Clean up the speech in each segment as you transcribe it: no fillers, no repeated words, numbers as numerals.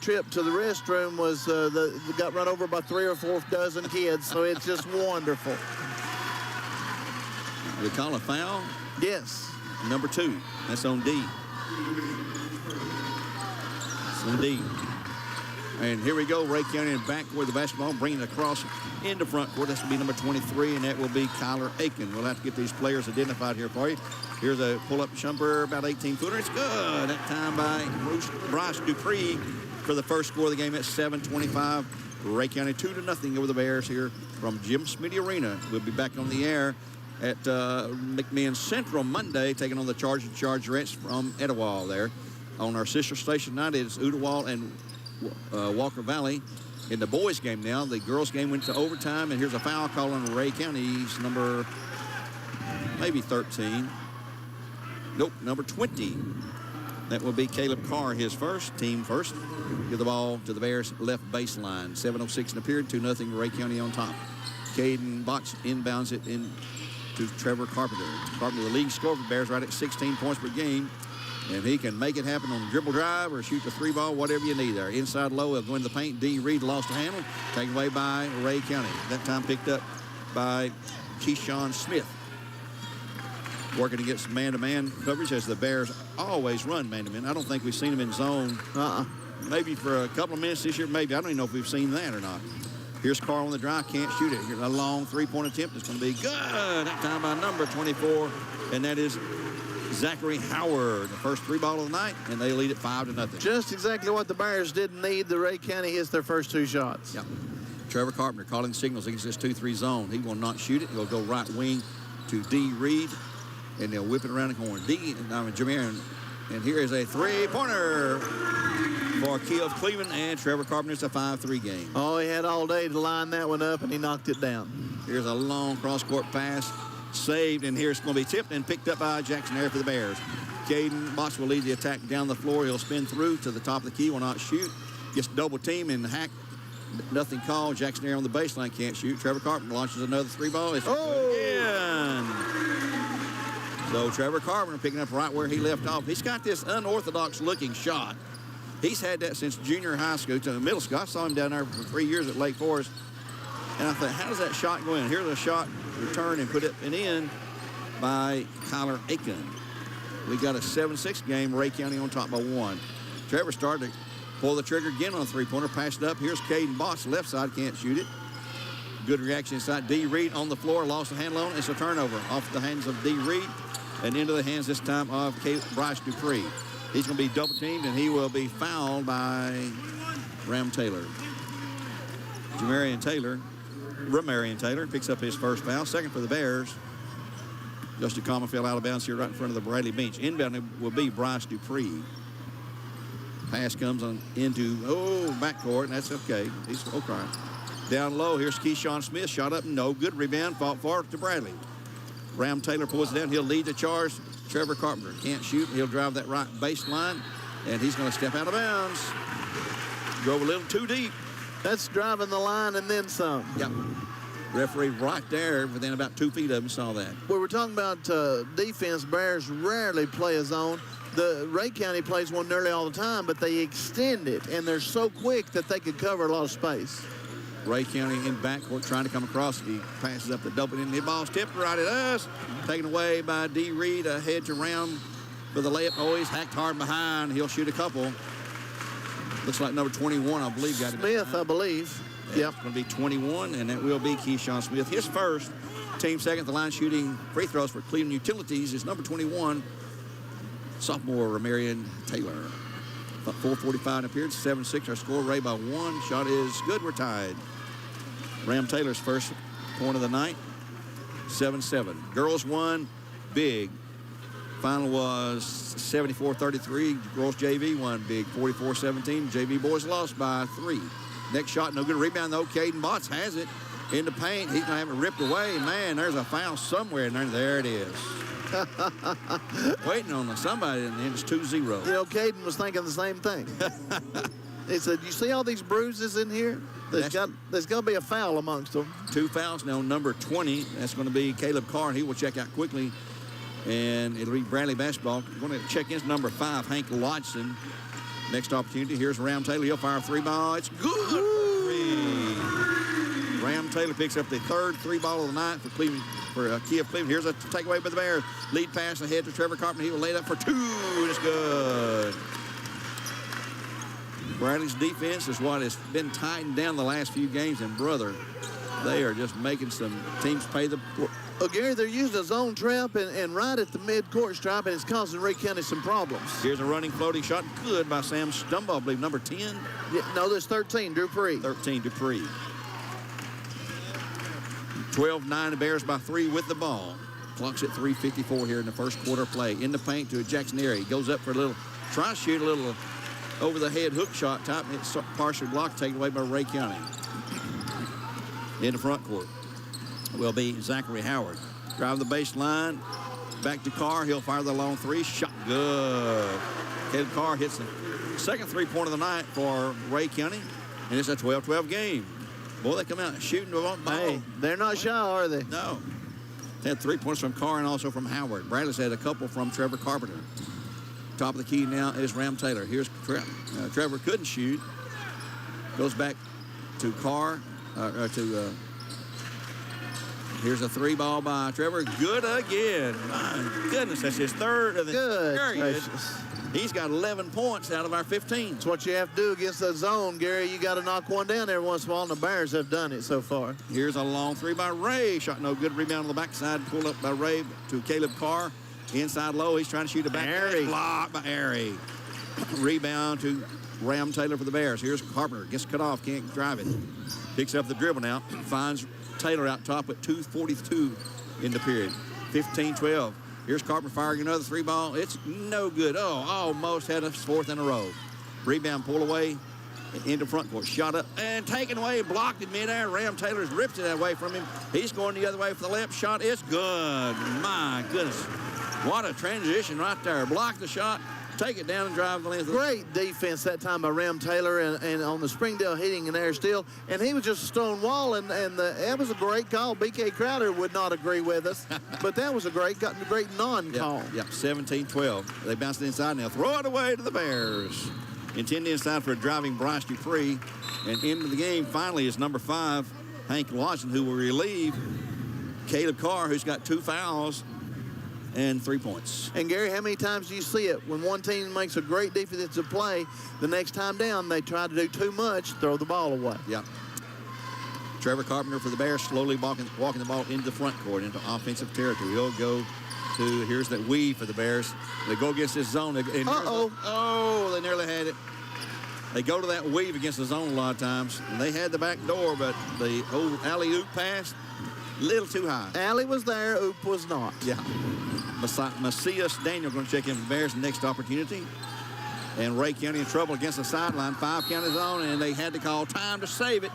trip to the restroom was got run over by 3 or 4 dozen kids, so it's just wonderful. We call a foul. Yes. Number 2. That's on D. It's on D. And here we go. Ray County in back with the basketball, bringing it across into front court. That's going to be number 23, and that will be Kyler Aiken. We'll have to get these players identified here for you. Here's a pull-up jumper, about 18-footer. It's good. That time by Bryce Dupree for the first score of the game at 7:25. Ray County 2-0 over the Bears here from Jim Smitty Arena. We'll be back on the air at McMinn Central Monday, taking on the Chargerettes from Etowah there. On our sister station tonight, it's Ooltewah and Walker Valley. In the boys' game now, the girls' game went to overtime, and here's a foul call on Ray County's number maybe 13. Nope, number 20. That will be Caleb Carr, his first, team first. Give the ball to the Bears left baseline. 7:06 in the period, 2-0 Ray County on top. Caden Botts inbounds it into Trevor Carpenter. Carpenter, the league scorer for the Bears, right at 16 points per game. And he can make it happen on the dribble drive or shoot the 3-ball, whatever you need there. Inside low, he'll go into the paint. D. Reed lost the handle. Taken away by Ray County. That time picked up by Keyshawn Smith. Working against man-to-man coverage as the Bears always run man-to-man. I don't think we've seen them in zone. Maybe for a couple of minutes this year, maybe. I don't even know if we've seen that or not. Here's Carl on the drive. Can't shoot it. Here's a long three-point attempt. It's going to be good. That time by number 24. And that is Zachary Howard, the first 3-ball of the night, and they lead it 5-0. Just exactly what the Bears didn't need. The Ray County hits their first 2 shots. Yep. Trevor Carpenter calling signals against this 2-3 zone. He will not shoot it. He'll go right wing to D. Reed, and they'll whip it around the corner. Jameer, and here is a 3-pointer for Keough Cleveland, and Trevor Carpenter. It's a 5-3 game. Oh, he had all day to line that one up, and he knocked it down. Here's a long cross-court pass. Saved, and here's going to be tipped and picked up by Jackson Air for the Bears. Caden Botts will lead the attack down the floor. He'll spin through to the top of the key, will not shoot. Gets double team and hack. Nothing called. Jackson Air on the baseline can't shoot. Trevor Carpenter launches another 3-ball. It's in. So Trevor Carpenter picking up right where he left off. He's got this unorthodox looking shot. He's had that since junior high school to the middle school. I saw him down there for 3 years at Lake Forest. And I thought, how does that shot go in? Here's a shot return and put it in by Kyler Aiken. We got a 7-6 game. Ray County on top by 1. Trevor started to pull the trigger again on a 3-pointer. Passed it up. Here's Caden Botts, left side, can't shoot it. Good reaction inside. D. Reed on the floor, lost the handle on it. It's a turnover off the hands of D. Reed and into the hands this time of Bryce Dupree. He's going to be double teamed, and he will be fouled by Ramarian Taylor picks up his first foul. Second for the Bears. Justin Common fell out of bounds here right in front of the Bradley bench. Inbound will be Bryce Dupree. Pass comes on into, backcourt, and that's okay. He's okay. Down low, here's Keyshawn Smith. Shot up, no good. Rebound, fought far to Bradley. Ram Taylor pulls it down. He'll lead the charge. Trevor Carpenter can't shoot. He'll drive that right baseline, and he's going to step out of bounds. Drove a little too deep. That's driving the line and then some. Yep. Referee right there within about 2 feet of him saw that. We were talking about defense. Bears rarely play a zone. The Ray County plays one nearly all the time, but they extend it, and they're so quick that they could cover a lot of space. Ray County in backcourt trying to come across. He passes up the double, and the ball's tipped right at us. Taken away by D. Reed. A hedge around for the layup. Oh, he's hacked hard behind. He'll shoot a couple. Looks like number 21, I believe, got it. Smith, I believe. Yep. It's going to be 21, and that will be Keyshawn Smith. His first, team second, the line shooting free throws for Cleveland Utilities is number 21, sophomore Ramarian Taylor. 4:45 in the period, 7-6. Our score, Ray by 1. Shot is good. We're tied. Ram Taylor's first point of the night, 7-7. Girls won big. Final was 74-33. Girls JV won big, 44-17. JV boys lost by 3. Next shot, no good. Rebound, though. Caden Botts has it in the paint. He's going to have it ripped away. Man, there's a foul somewhere in there. There it is. Waiting on somebody, and it's 2-0. You know, Caden was thinking the same thing. He said, you see all these bruises in here? There's got to be a foul amongst them. 2 fouls now. Number 20, that's going to be Caleb Carr. He will check out quickly, and it'll be Bradley basketball. Going to check in number 5, Hank Lodson. Next opportunity, here's Ram Taylor. He'll fire a 3-ball. It's good. Ram Taylor picks up the third 3-ball of the night for Cleveland, for Key of Cleveland. Here's a takeaway by the Bears. Lead pass ahead to Trevor Carpenter. He will lay it up for 2. It's good. Bradley's defense is what has been tightened down the last few games, and brother, they are just making some teams pay the. Well, Gary, they're using a zone trap and right at the mid-court stripe, and it's causing Rhea County some problems. Here's a running floating shot. Good by Sam Stumble, I believe, number 10. Yeah, no, there's 13, Dupree. 13, Dupree. 12-9, the Bears by 3 with the ball. Clock's at 3:54 here in the first quarter play. In the paint to Jackson Airy. Goes up for a little, tries to shoot a little over-the-head hook shot type, and it's partially blocked, taken away by Rhea County. In the front court will be Zachary Howard. Driving the baseline, back to Carr. He'll fire the long 3. Shot good. Caleb Carr hits the second 3-pointer of the night for Rhea County, and it's a 12-12 game. Boy, they come out shooting the ball. Hey, they're not shy, are they? No. They had 3 points from Carr and also from Howard. Bradley's had a couple from Trevor Carpenter. Top of the key now is Ram Taylor. Here's Trevor couldn't shoot. Goes back to Carr, here's a 3-ball by Trevor. Good again. My goodness, that's his third of the period. He's got 11 points out of our 15. That's what you have to do against the zone, Gary. You got to knock one down every once in a while, and the Bears have done it so far. Here's a long 3 by Ray. Shot no good. Rebound on the backside. Pulled up by Ray to Caleb Carr. Inside low. He's trying to shoot a back. Blocked by Airy. Rebound to Ram Taylor for the Bears. Here's Carpenter. Gets cut off. Can't drive it. Picks up the dribble now. Finds Taylor out top at 2:42 in the period. 15-12. Here's Carpenter firing another 3-ball. It's no good. Oh, almost had a 4th in a row. Rebound pull away into front court. Shot up and taken away. Blocked in midair. Ram Taylor's ripped it away from him. He's going the other way for the left shot. It's good. My goodness. What a transition right there. Block the shot. Take it down and drive the length. Great defense that time by Ram Taylor and on the Springdale hitting in there still. And he was just a stone wall, and that was a great call. B.K. Crowder would not agree with us, but that was a great non-call. Yep, 17-12. They bounced it inside now. Throw it away to the Bears. Intended inside for a driving Bryce Dupree. And into the game finally is number 5, Hank Watson, who will relieve Caleb Carr, who's got 2 fouls and 3 points. And Gary, how many times do you see it? When one team makes a great defensive play, the next time down they try to do too much, throw the ball away. Yeah. Trevor Carpenter for the Bears, slowly walking the ball into the front court, into offensive territory. He'll go to, here's that weave for the Bears. They go against this zone. And they nearly had it. They go to that weave against the zone a lot of times. And they had the back door, but the old alley-oop pass, a little too high. Alley was there, oop was not. Yeah. Macias Daniel going to check in for the Bears next opportunity. And Rhea County in trouble against the sideline. 5 county zone, and they had to call time to save it.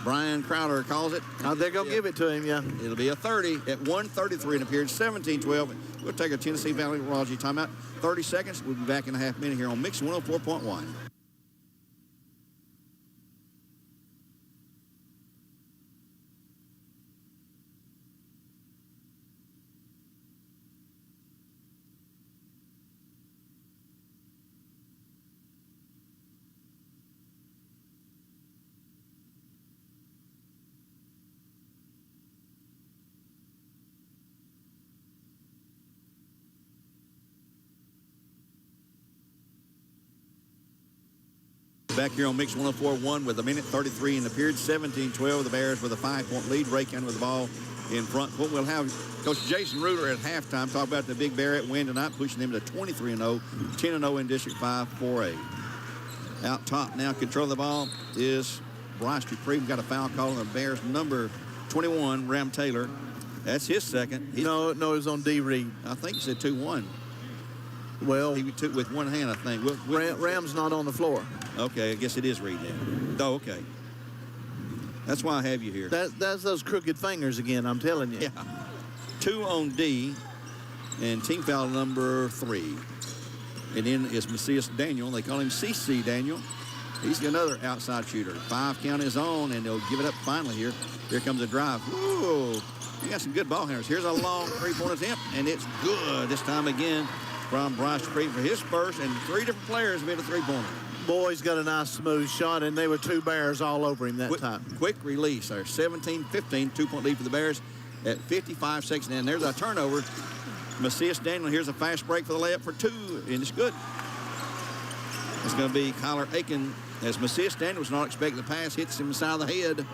Brian Crowder calls it. They're going to give it to him, yeah. It'll be a 30 at 1:33 in the period, 17-12. We'll take a Tennessee Valley Rology timeout. 30 seconds. We'll be back in a half minute here on Mix 104.1. Back here on Mix 104.1 with 1:33 in the period, 17-12. The Bears with a 5-point lead. Rhea County with the ball in front. We'll have Coach Jason Ruder at halftime talk about the Big Bear win tonight, pushing them to 23-0, 10-0 in District 5 4A. Out top now, control the ball is Bryce Dupree. We've got a foul call on the Bears. Number 21, Ram Taylor. That's his second. No, it was on D. Reed. I think he said 2-1. Well, he took with one hand, I think. Ram's not on the floor. Okay, I guess it is Reed then. Oh, okay. That's why I have you here. That's those crooked fingers again, I'm telling you. Yeah. 2 on D, and team foul number 3. And then is Macias Daniel. They call him CC Daniel. He's another outside shooter. 5 count is on, and they'll give it up finally here. Here comes a drive. Whoa. You got some good ball handlers. Here's a long 3-point attempt, and it's good this time again from Bryce Dupree for his first, and 3 different players made a 3-pointer. Boy, he's got a nice smooth shot, and they were two Bears all over him that time. Quick release there. 17-15, 2-point lead for the Bears at 55 seconds. And there's a turnover. Macias Daniel, here's a fast break for the layup for 2, and it's good. It's going to be Kyler Aiken, as Macias Daniel was not expecting the pass, hits him inside the head.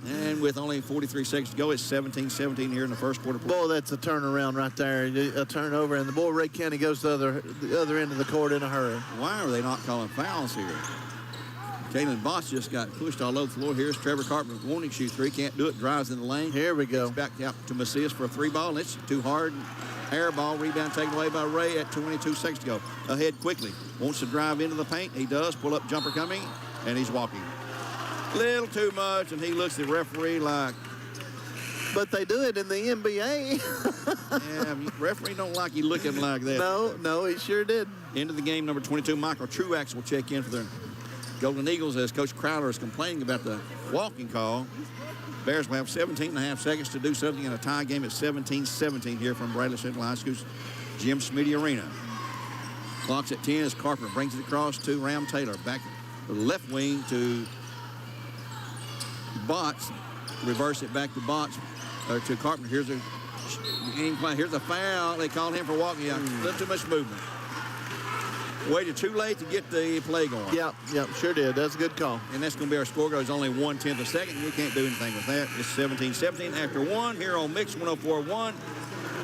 And with only 43 seconds to go, it's 17-17 here in the first quarter. Boy, that's a turnaround right there. A turnover, and the boy Ray County goes to the other end of the court in a hurry. Why are they not calling fouls here? Kalen Boss just got pushed all over the floor. Here's Trevor Carpenter wanting to shoot 3. Can't do it. Drives in the lane. Here we go. It's back out to Macias for a 3 ball. And it's too hard. Air ball. Rebound taken away by Ray at 22 seconds to go. Ahead quickly. Wants to drive into the paint. He does. Pull up jumper coming. And he's walking. Little too much. And he looks at the referee like. But they do it in the NBA. Yeah, referee don't like you looking like that. No, he sure did. Into the game, number 22, Michael Truax will check in for the Golden Eagles as Coach Crowder is complaining about the walking call. Bears will have 17.5 seconds to do something in a tie game at 17-17 here from Bradley Central High School's Jim Smitty Arena. Clock's at 10 as Carpenter brings it across to Ram Taylor. Back to the left wing to Botts. Reverse it back to Botts, or to Carpenter. Here's a foul. They called him for walking. Yeah, a little too much movement. Waited too late to get the play going. Yep, sure did. That's a good call. And that's going to be our score. Goes only 1/10 a second. We can't do anything with that. It's 17-17 after 1 here on Mix 104.1.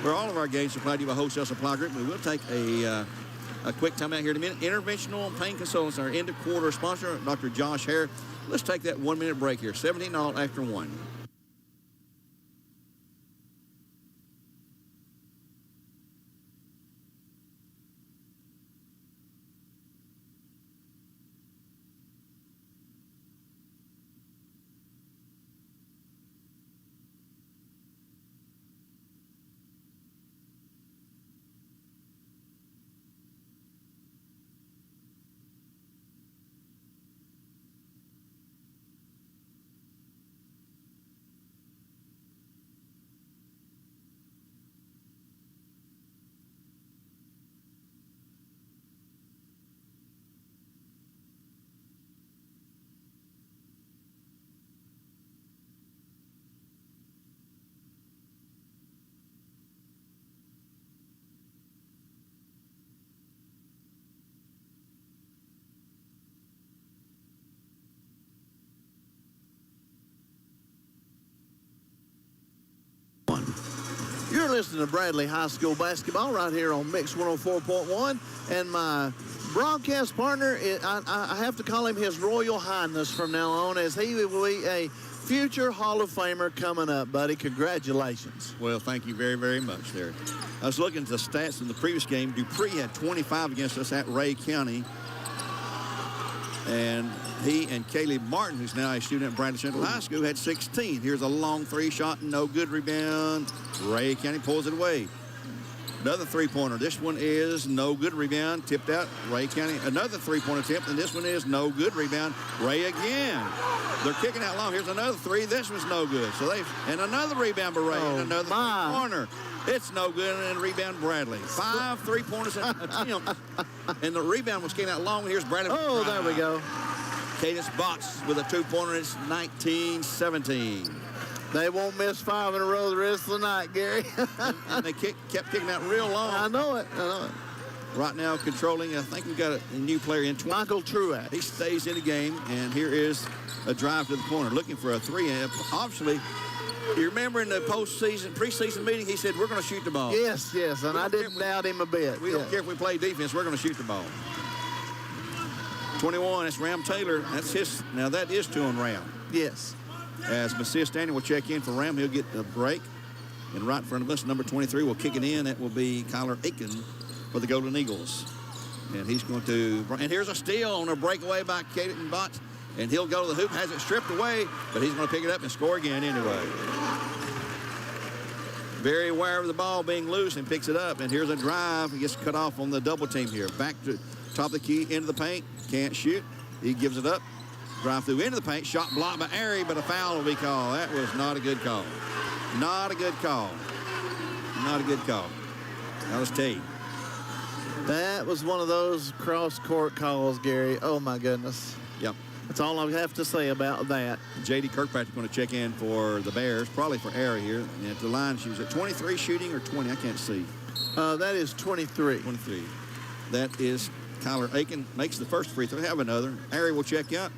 Where all of our games supplied to you by Wholesale Supply Group. We will take a quick time out here in a minute. Interventional Pain Consultants, our end of quarter sponsor, Dr. Josh Hare. Let's take that 1-minute break here. 17 all after 1. You're listening to Bradley High School basketball right here on Mix 104.1. And my broadcast partner, I have to call him His Royal Highness from now on, as he will be a future Hall of Famer coming up, buddy. Congratulations. Well, thank you very, very much there. I was looking at the stats in the previous game. Dupree had 25 against us at Ray County. And he and Caleb Martin, who's now a student at Bradley Central High School, had 16. Here's a long 3 shot, no good rebound. Ray County pulls it away. Another 3-pointer. This one is no good rebound. Tipped out. Ray County. Another 3-point attempt, and this one is no good rebound. Ray again. They're kicking out long. Here's another 3. This one's no good. And another rebound by Ray. And another 3-pointer. It's no good, and rebound Bradley. 5 3-pointers attempts, and the rebound was kicking out long. Here's Bradley. Oh, there we go. Cadence Botts with a 2-pointer. It's 19-17. They won't miss 5 in a row the rest of the night, Gary. and they kept kicking out real long. I know it. Right now controlling, I think we've got a new player in. Michael Truax. He stays in the game, and here is a drive to the corner, looking for a 3. And obviously, you remember in the preseason meeting, he said, we're going to shoot the ball. Yes, and I didn't doubt him a bit. We don't care if we play defense, we're going to shoot the ball. 21, that's Ram Taylor. That's his. Now, that is 2 on Ram. Yes. As Macias Daniel will check in for Ram, he'll get the break. And right in front of us, number 23 will kick it in. That will be Kyler Aiken for the Golden Eagles. And he's going to, and here's a steal on a breakaway by Caden Botts. And he'll go to the hoop, has it stripped away, but he's going to pick it up and score again anyway. Very aware of the ball being loose and picks it up. And here's a drive. He gets cut off on the double team here. Back to top of the key, into the paint. Can't shoot. He gives it up. Drive through into the paint. Shot blocked by Airy, but a foul will be called. That was not a good call. Not a good call. Not a good call. That was T. That was one of those cross-court calls, Gary. Oh, my goodness. Yep. That's all I have to say about that. J.D. Kirkpatrick going to check in for the Bears, probably for error here. And at the line, she was at 23 shooting or 20. I can't see. That is 23. 23. That is Kyler Aiken makes the first free throw. Have another. Ari will check out.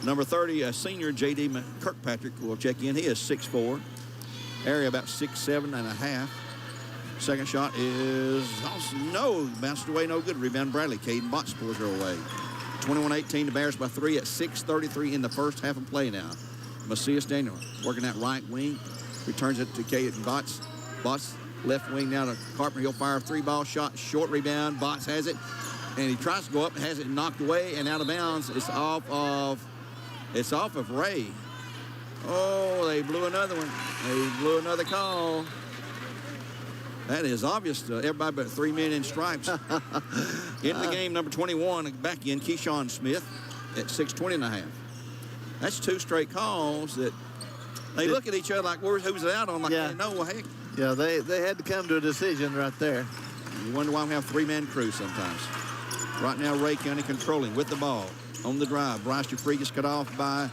Number 30, a senior, J.D. Kirkpatrick will check in. He is 6'4". Ari about 6'7" and a half. Second shot is no, bounced away, no good. Rebound Bradley. Caden Bott scores her away. 21-18, the Bears by 3 at 6:33 in the first half of play now. Macias Daniel working that right wing. Returns it to Caden Botts. Botts left wing now to Carpenter. He'll fire a 3-ball shot. Short rebound. Botts has it. And he tries to go up, has it knocked away and out of bounds. It's off of Ray. Oh, they blew another one. They blew another call. That is obvious to everybody but 3 men in stripes. In the game, number 21, back in, Keyshawn Smith at 6:20 and a half. That's 2 straight calls that they look at each other like, who's it out on? Like, yeah. Hey, no, well, heck. Yeah, they had to come to a decision right there. You wonder why we have 3-man crews sometimes. Right now, Ray County controlling with the ball on the drive. Bryce Dupree gets cut off by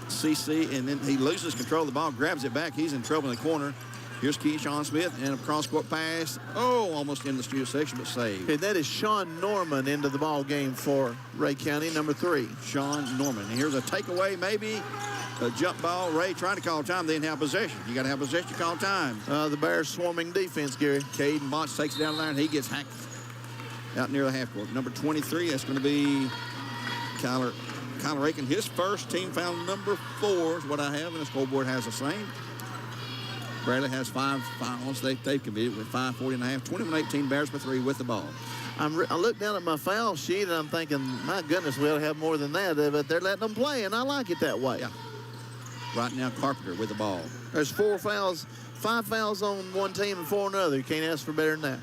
CC, and then he loses control of the ball, grabs it back. He's in trouble in the corner. Here's Keyshawn Smith, and a cross-court pass. Oh, almost in the student section, but saved. And that is Sean Norman into the ball game for Ray County, number 3. Sean Norman. And here's a takeaway, maybe. A jump ball. Ray trying to call time. They didn't have possession. You got to have possession to call time. The Bears swarming defense, Gary. Caden Botts takes it down the line. He gets hacked out near the half court. Number 23, that's going to be Kyler Aiken. His first team foul, number 4 is what I have, and the scoreboard has the same. Bradley has 5 fouls. They've committed with 5:40 and a half. 21-18, Bears by 3 with the ball. I look down at my foul sheet, and I'm thinking, my goodness, we ought to have more than that. But they're letting them play, and I like it that way. Yeah. Right now, Carpenter with the ball. There's 4 fouls, 5 fouls on one team and 4 on another. You can't ask for better than that.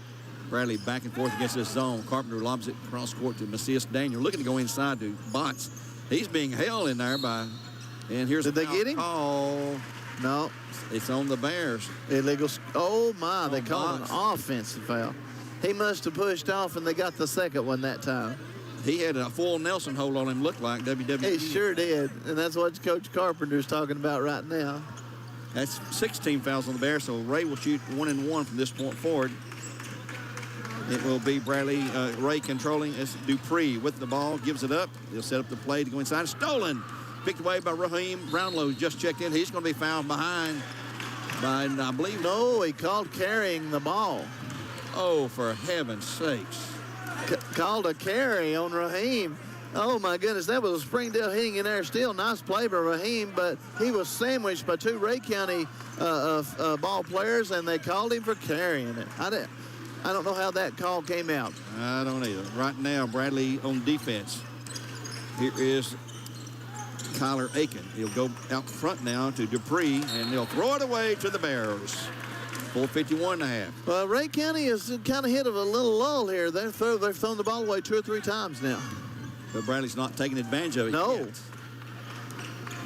Bradley back and forth against this zone. Carpenter lobs it cross court to Macias Daniel. Looking to go inside to Botts. He's being held in there by, and here's Did they get him? Call. No. It's on the Bears. Illegal. Oh, my. They called an offensive foul. He must have pushed off, and they got the second one that time. He had a full Nelson hold on him, looked like WWE. He sure did, and that's what Coach Carpenter's talking about right now. That's 16 fouls on the Bears, so Ray will shoot 1 and 1 from this point forward. It will be Ray controlling as Dupree with the ball, gives it up. He'll set up the play to go inside. Stolen. Picked away by Raheem Brownlow. Just checked in. He's going to be fouled behind by, I believe. No, he called carrying the ball. Oh, for heaven's sakes. Called a carry on Raheem. Oh, my goodness. That was a Springdale hitting in there still. Nice play by Raheem, but he was sandwiched by 2 Ray County ball players, and they called him for carrying it. I don't know how that call came out. I don't either. Right now, Bradley on defense. Here is Kyler Aiken. He'll go out front now to Dupree, and they'll throw it away to the Bears. 4:51 and a half. Well, Ray County is kind of hit of a little lull here. They've thrown the ball away 2 or 3 times now. But Bradley's not taking advantage of it No. yet.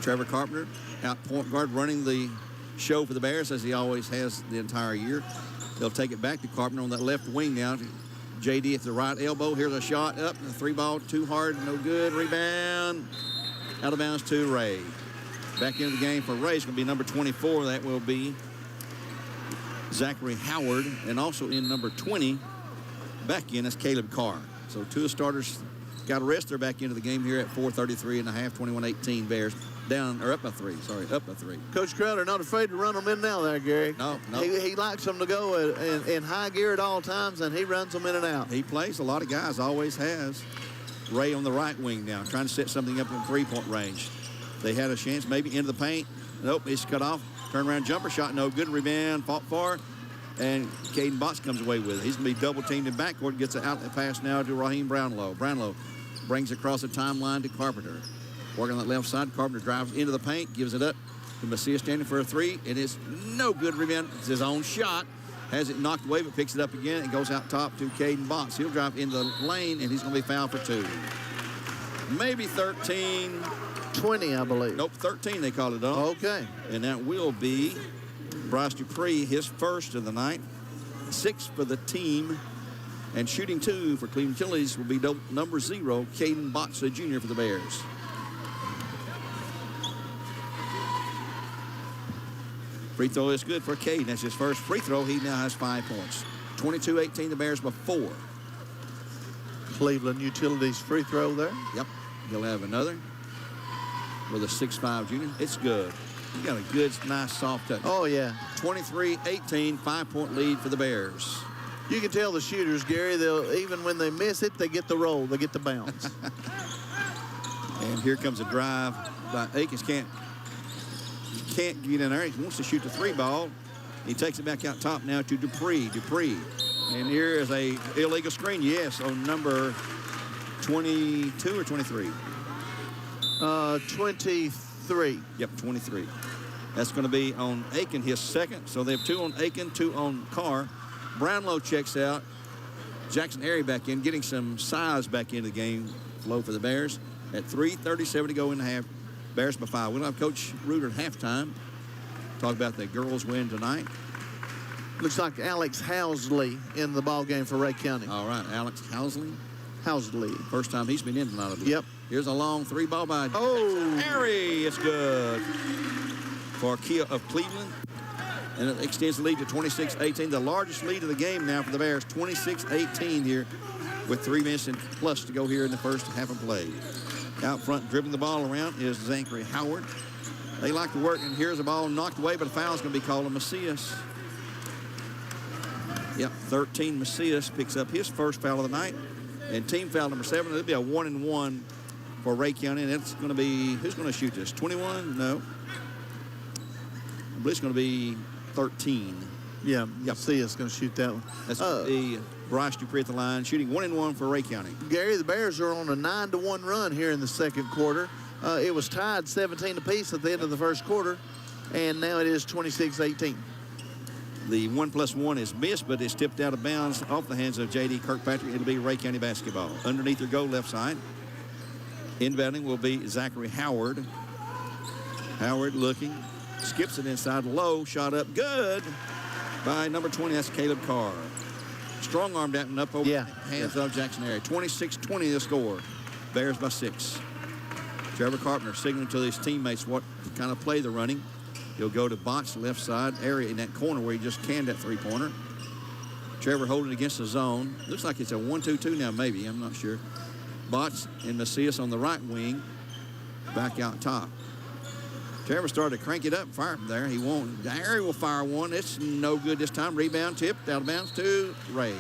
Trevor Carpenter, out point guard, running the show for the Bears, as he always has the entire year. They'll take it back to Carpenter on that left wing now. J.D. at the right elbow. Here's a shot up. The 3-ball, too hard, no good. Rebound. Out of bounds to Ray. Back into the game for Ray is going to be number 24. That will be Zachary Howard. And also in number 20, back in, is Caleb Carr. So 2 starters got a rest. They're back into the game here at 4:33 and a half, 21-18 Bears. Up by 3. Coach Crowder not afraid to run them in now there, Gary. No. He likes them to go in high gear at all times, and he runs them in and out. He plays a lot of guys, always has. Ray on the right wing now, trying to set something up in 3-point range. They had a chance, maybe into the paint. Nope, he's cut off. Turnaround jumper shot, no good. Rebound, fought for. And Caden Botts comes away with it. He's going to be double-teamed in backcourt. Gets an outlet pass now to Raheem Brownlow. Brownlow brings across the timeline to Carpenter. Working on that left side. Carpenter drives into the paint, gives it up to Macias standing for a 3. It is no good. Rebound. It's his own shot. Has it knocked away, but picks it up again and goes out top to Caden Botts. He'll drive into the lane, and he's going to be fouled for 2. Maybe 13. 20, I believe. Nope, 13 they called it off. Okay. And that will be Bryce Dupree, his first of the night. 6 for the team. And shooting 2 for Cleveland Utilities will be number 0, Caden Botza Jr. for the Bears. Free throw is good for Caden. That's his first free throw. He now has 5 points. 22-18, the Bears by 4. Cleveland Utilities free throw there. Yep. He'll have another with a 6'5 junior. It's good. He got a good, nice, soft touch. Oh, yeah. 23-18, 5-point lead for the Bears. You can tell the shooters, Gary, they'll even when they miss it, they get the roll, they get the bounce. And here comes a drive by Akins. Can't get in there. He wants to shoot the 3 ball. He takes it back out top now to Dupree. And here is a illegal screen, yes, on number 22 or 23? 23. Yep, 23. That's going to be on Aiken, his second. So they have 2 on Aiken, 2 on Carr. Brownlow checks out. Jackson Airy back in, getting some size back into the game flow for the Bears. At 3:37 to go in the half. Bears by 5. We'll have Coach Reuter at halftime. Talk about the girls' win tonight. Looks like Alex Housley in the ball game for Ray County. All right, Alex Housley. First time he's been in tonight, I believe. Yep. Here's a long 3 ball by Harry. It's good for Kia of Cleveland. And it extends the lead to 26-18. The largest lead of the game now for the Bears. 26-18 here with 3 minutes and plus to go here in the first half of play. Out front, dribbling the ball around is Zachary Howard. They like to work, and here's a ball knocked away, but a foul is going to be called on Macias. Yep, 13 Macias picks up his first foul of the night. And team foul number 7, it'll be a 1-and-1 for Ray County. And it's going to be, who's going to shoot this? 21? No. I believe it's going to be 13. Yeah, Macias going to shoot that one. That's going to be Bryce Dupree at the line, shooting 1-and-1 for Ray County. Gary, the Bears are on a 9-1 run here in the second quarter. It was tied 17 apiece at the end of the first quarter, and now it is 26-18. The 1+1 is missed, but it's tipped out of bounds off the hands of J.D. Kirkpatrick. It'll be Ray County basketball. Underneath their goal, left side. Inbounding will be Zachary Howard. Howard looking, skips it inside low, shot up good by number 20. That's Caleb Carr. Strong arm that one up over the hands of Jackson Airy. 26-20 the score. Bears by 6. Trevor Carpenter signaling to his teammates what kind of play they're running. He'll go to Botch left side area in that corner where he just canned that 3-pointer. Trevor holding against the zone. Looks like it's a 1-2-2 now, maybe. I'm not sure. Botch and Macias on the right wing. Back out top. Trevor started to crank it up, fire from there. He won't. Airy will fire one. It's no good this time. Rebound tipped out of bounds to Ray.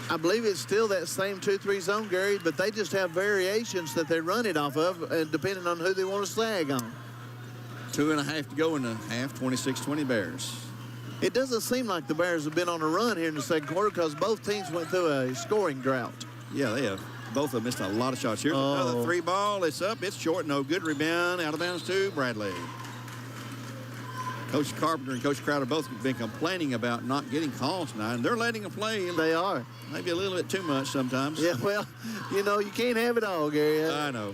I believe it's still that same 2-3 zone, Gary, but they just have variations that they run it off of, depending on who they want to sag on. 2.5 to go in the half. 26-20 Bears. It doesn't seem like the Bears have been on a run here in the second quarter because both teams went through a scoring drought. Yeah, they have. Both of them missed a lot of shots. Here's another 3 ball. It's up. It's short. No good. Rebound. Out of bounds to Bradley. Coach Carpenter and Coach Crowder both have been complaining about not getting calls tonight, and they're letting them play. They are. Maybe a little bit too much sometimes. Yeah, well, you know, you can't have it all, Gary. I know.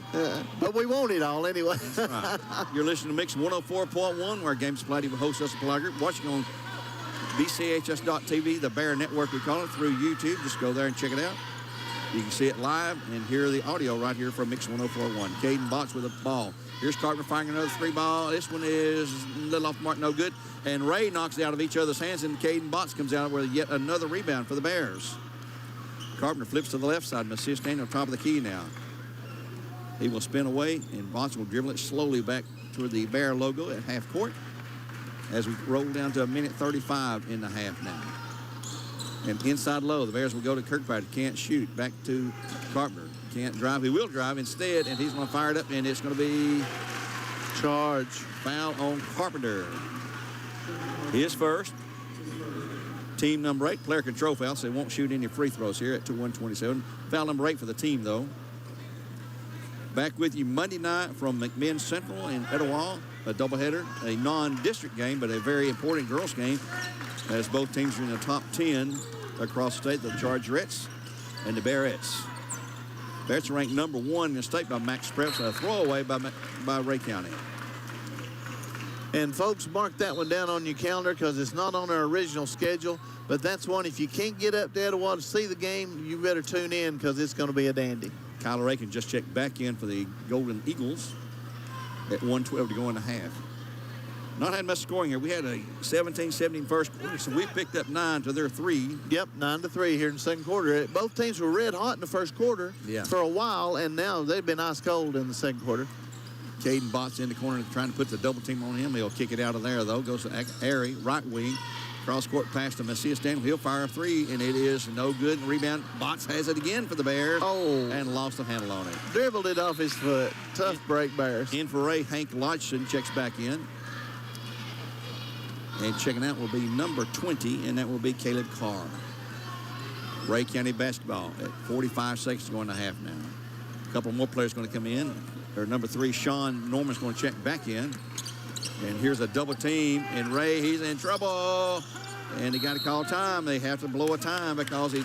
But we want it all anyway. Right. You're listening to Mix 104.1, where Games Play will host us a supply group. Watching on BCHS.TV, the Bear Network, we call it, through YouTube. Just go there and check it out. You can see it live and hear the audio right here from Mix 104.1. Caden Botch with a ball. Here's Carpenter firing another 3 ball. This one is a little off the mark, no good. And Ray knocks it out of each other's hands, and Caden Botch comes out with yet another rebound for the Bears. Carpenter flips to the left side. Macias standing on top of the key now. He will spin away, and Botch will dribble it slowly back toward the Bear logo at half court as we roll down to 1:35 in the half now. And inside low, the Bears will go to Kirkpatrick. Can't shoot. Back to Carpenter. Can't drive. He will drive instead, and he's going to fire it up, and it's going to be charge. Foul on Carpenter. His first. Team number 8, player control foul, so they won't shoot any free throws here at 1:27. Foul number 8 for the team, though. Back with you Monday night from McMinn Central in Etowah, a doubleheader, a non-district game, but a very important girls game, as both teams are in the top 10 across the state, the Chargerettes and the Bearettes. Bears are ranked number 1 in the state by Max Preps, a throwaway by Ray County. And folks, mark that one down on your calendar because it's not on our original schedule. But that's one, if you can't get up to Etowah to see the game, you better tune in because it's going to be a dandy. Kyler Aiken just checked back in for the Golden Eagles at 1:12 to go in the half. Not had much scoring here. We had a 17-17 first quarter, so we picked up 9 to their 3. Yep, 9-3 here in the second quarter. Both teams were red hot in the first quarter for a while, and now they've been ice cold in the second quarter. Caden Botts in the corner trying to put the double team on him. He'll kick it out of there, though. Goes to Airy, right wing. Cross court pass to Messias Daniel. He'll fire a 3, and it is no good. Rebound. Botts has it again for the Bears. Oh. And lost the handle on it. Dribbled it off his foot. Tough break, Bears. In for Ray, Hank Lodgson checks back in. And checking out will be number 20, and that will be Caleb Carr. Ray County basketball at 45 seconds to go in the half now. A couple more players going to come in. Their number 3, Sean Norman's going to check back in. And here's a double team, and Ray, he's in trouble. And they got to call time. They have to blow a time because he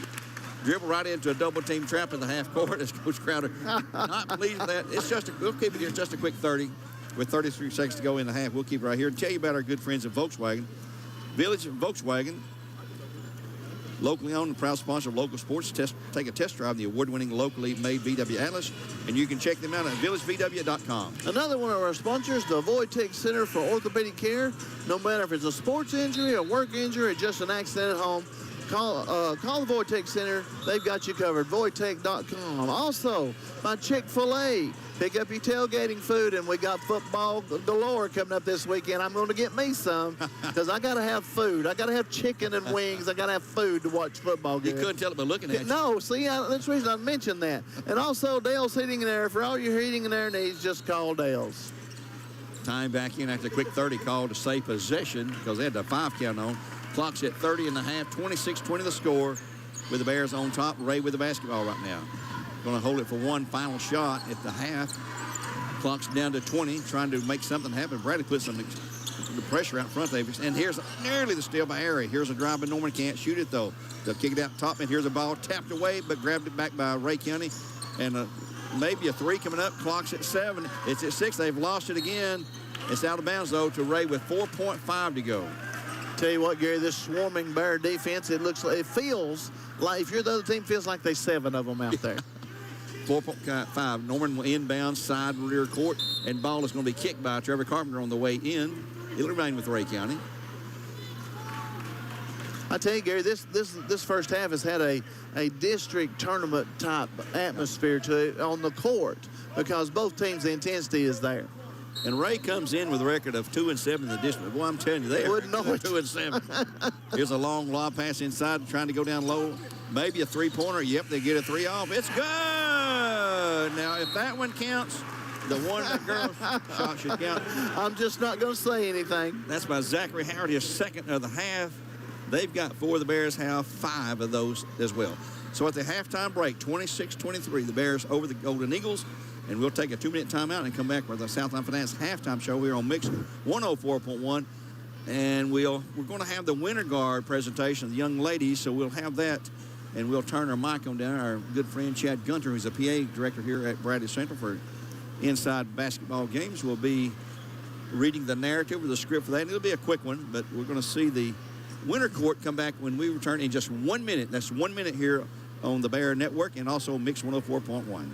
dribbled right into a double team trap in the half court. As Coach Crowder not pleased with that. It's just we'll keep it here just a quick 30 with 33 seconds to go in the half. We'll keep it right here and tell you about our good friends at Volkswagen. Village Volkswagen, locally owned and proud sponsor of local sports. Take a test drive of the award-winning locally made VW Atlas, and you can check them out at villagevw.com. Another one of our sponsors, the Voitech Center for Orthopedic Care. No matter if it's a sports injury, a work injury, or just an accident at home, call the Voitech Center. They've got you covered. Voitech.com. Also, my Chick-fil-A. Pick up your tailgating food, and we got football galore coming up this weekend. I'm going to get me some because I got to have food. I got to have chicken and wings. I got to have food to watch football games. You couldn't tell it by looking at you. No, see, that's the reason I mentioned that. And also, Dale's Heating and Air. For all your heating and air needs, just call Dale's. Time back in after a quick 30 call to say possession because they had the 5 count on. Clock's at 30 and a half, 26-20 the score with the Bears on top. Ray with the basketball right now. Going to hold it for one final shot at the half. Clock's down to 20, trying to make something happen. Bradley put some pressure out front of him. And here's nearly the steal by Airy. Here's a drive by Norman. Can't shoot it, though. They'll kick it out top, and here's a ball tapped away, but grabbed it back by Ray County. And maybe a 3 coming up. Clock's at 7. It's at 6. They've lost it again. It's out of bounds, though, to Ray with 4.5 to go. Tell you what, Gary, this swarming Bear defense, it feels like, if you're the other team, feels like there's 7 of them out there. 4.5. Norman will inbound side rear court, and ball is going to be kicked by Trevor Carpenter on the way in. It'll remain with Ray County. I tell you, Gary, this first half has had a district tournament type atmosphere to it on the court because both teams, the intensity is there. And Ray comes in with a record of 2-7 in the district. Boy, I'm telling you, they are 2-7. Here's a long lob pass inside, trying to go down low. Maybe a 3-pointer. Yep, they get a 3 off. It's good. Now, if that one counts, the one that girl's shot should count. I'm just not going to say anything. That's by Zachary Howard, his second of the half. They've got 4. The Bears have 5 of those as well. So at the halftime break, 26-23, the Bears over the Golden Eagles. And we'll take a 2-minute timeout and come back with the Southland Finance halftime show here on Mix 104.1. And we're going to have the Winter Guard presentation of the young ladies, so we'll have that. And we'll turn our mic on down. Our good friend Chad Gunter, who's a PA director here at Bradley Central for Inside Basketball Games, will be reading the narrative or the script for that. And it'll be a quick one, but we're going to see the Winter Court come back when we return in just 1 minute. That's 1 minute here on the Bear Network and also Mix 104.1.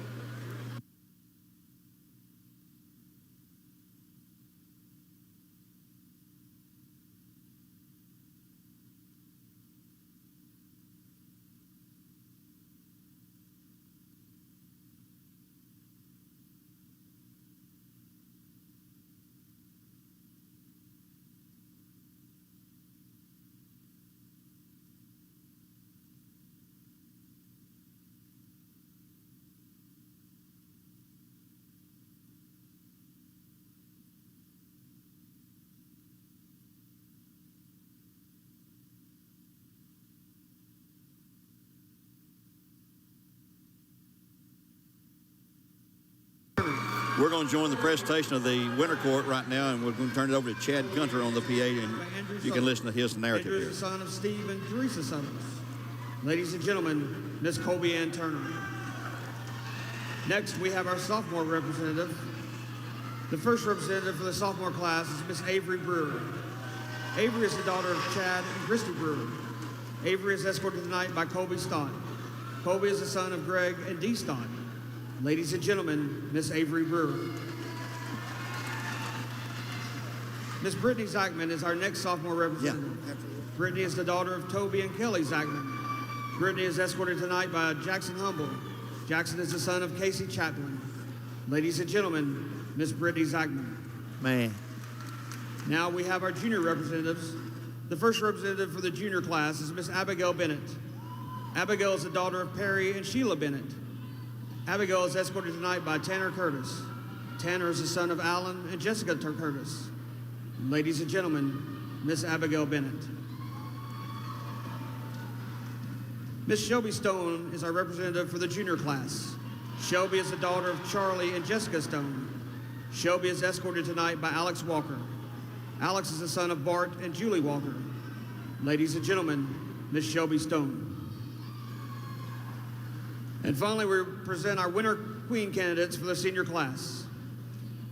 We're going to join the presentation of the Winter Court right now, and we're going to turn it over to Chad Gunter on the PA, and you can listen to his narrative Andrew here. is the son of Steve and Teresa Summers. Ladies and gentlemen, Miss Colby Ann Turner. Next, we have our sophomore representative. The first representative for the sophomore class is Miss Avery Brewer. Avery is the daughter of Chad and Christy Brewer. Avery is escorted tonight by Colby Stott. Colby is the son of Greg and Dee Stott. Ladies and gentlemen, Miss Avery Brewer. Miss Brittany Zachman is our next sophomore representative. Yeah. Brittany is the daughter of Toby and Kelly Zachman. Brittany is escorted tonight by Jackson Humble. Jackson is the son of Casey Chaplin. Ladies and gentlemen, Miss Brittany Zachman. Man. Now we have our junior representatives. The first representative for the junior class is Miss Abigail Bennett. Abigail is the daughter of Perry and Sheila Bennett. Abigail is escorted tonight by Tanner Curtis. Tanner is the son of Alan and Jessica Curtis. Ladies and gentlemen, Miss Abigail Bennett. Miss Shelby Stone is our representative for the junior class. Shelby is the daughter of Charlie and Jessica Stone. Shelby is escorted tonight by Alex Walker. Alex is the son of Bart and Julie Walker. Ladies and gentlemen, Miss Shelby Stone. And finally, we present our winner queen candidates for the senior class.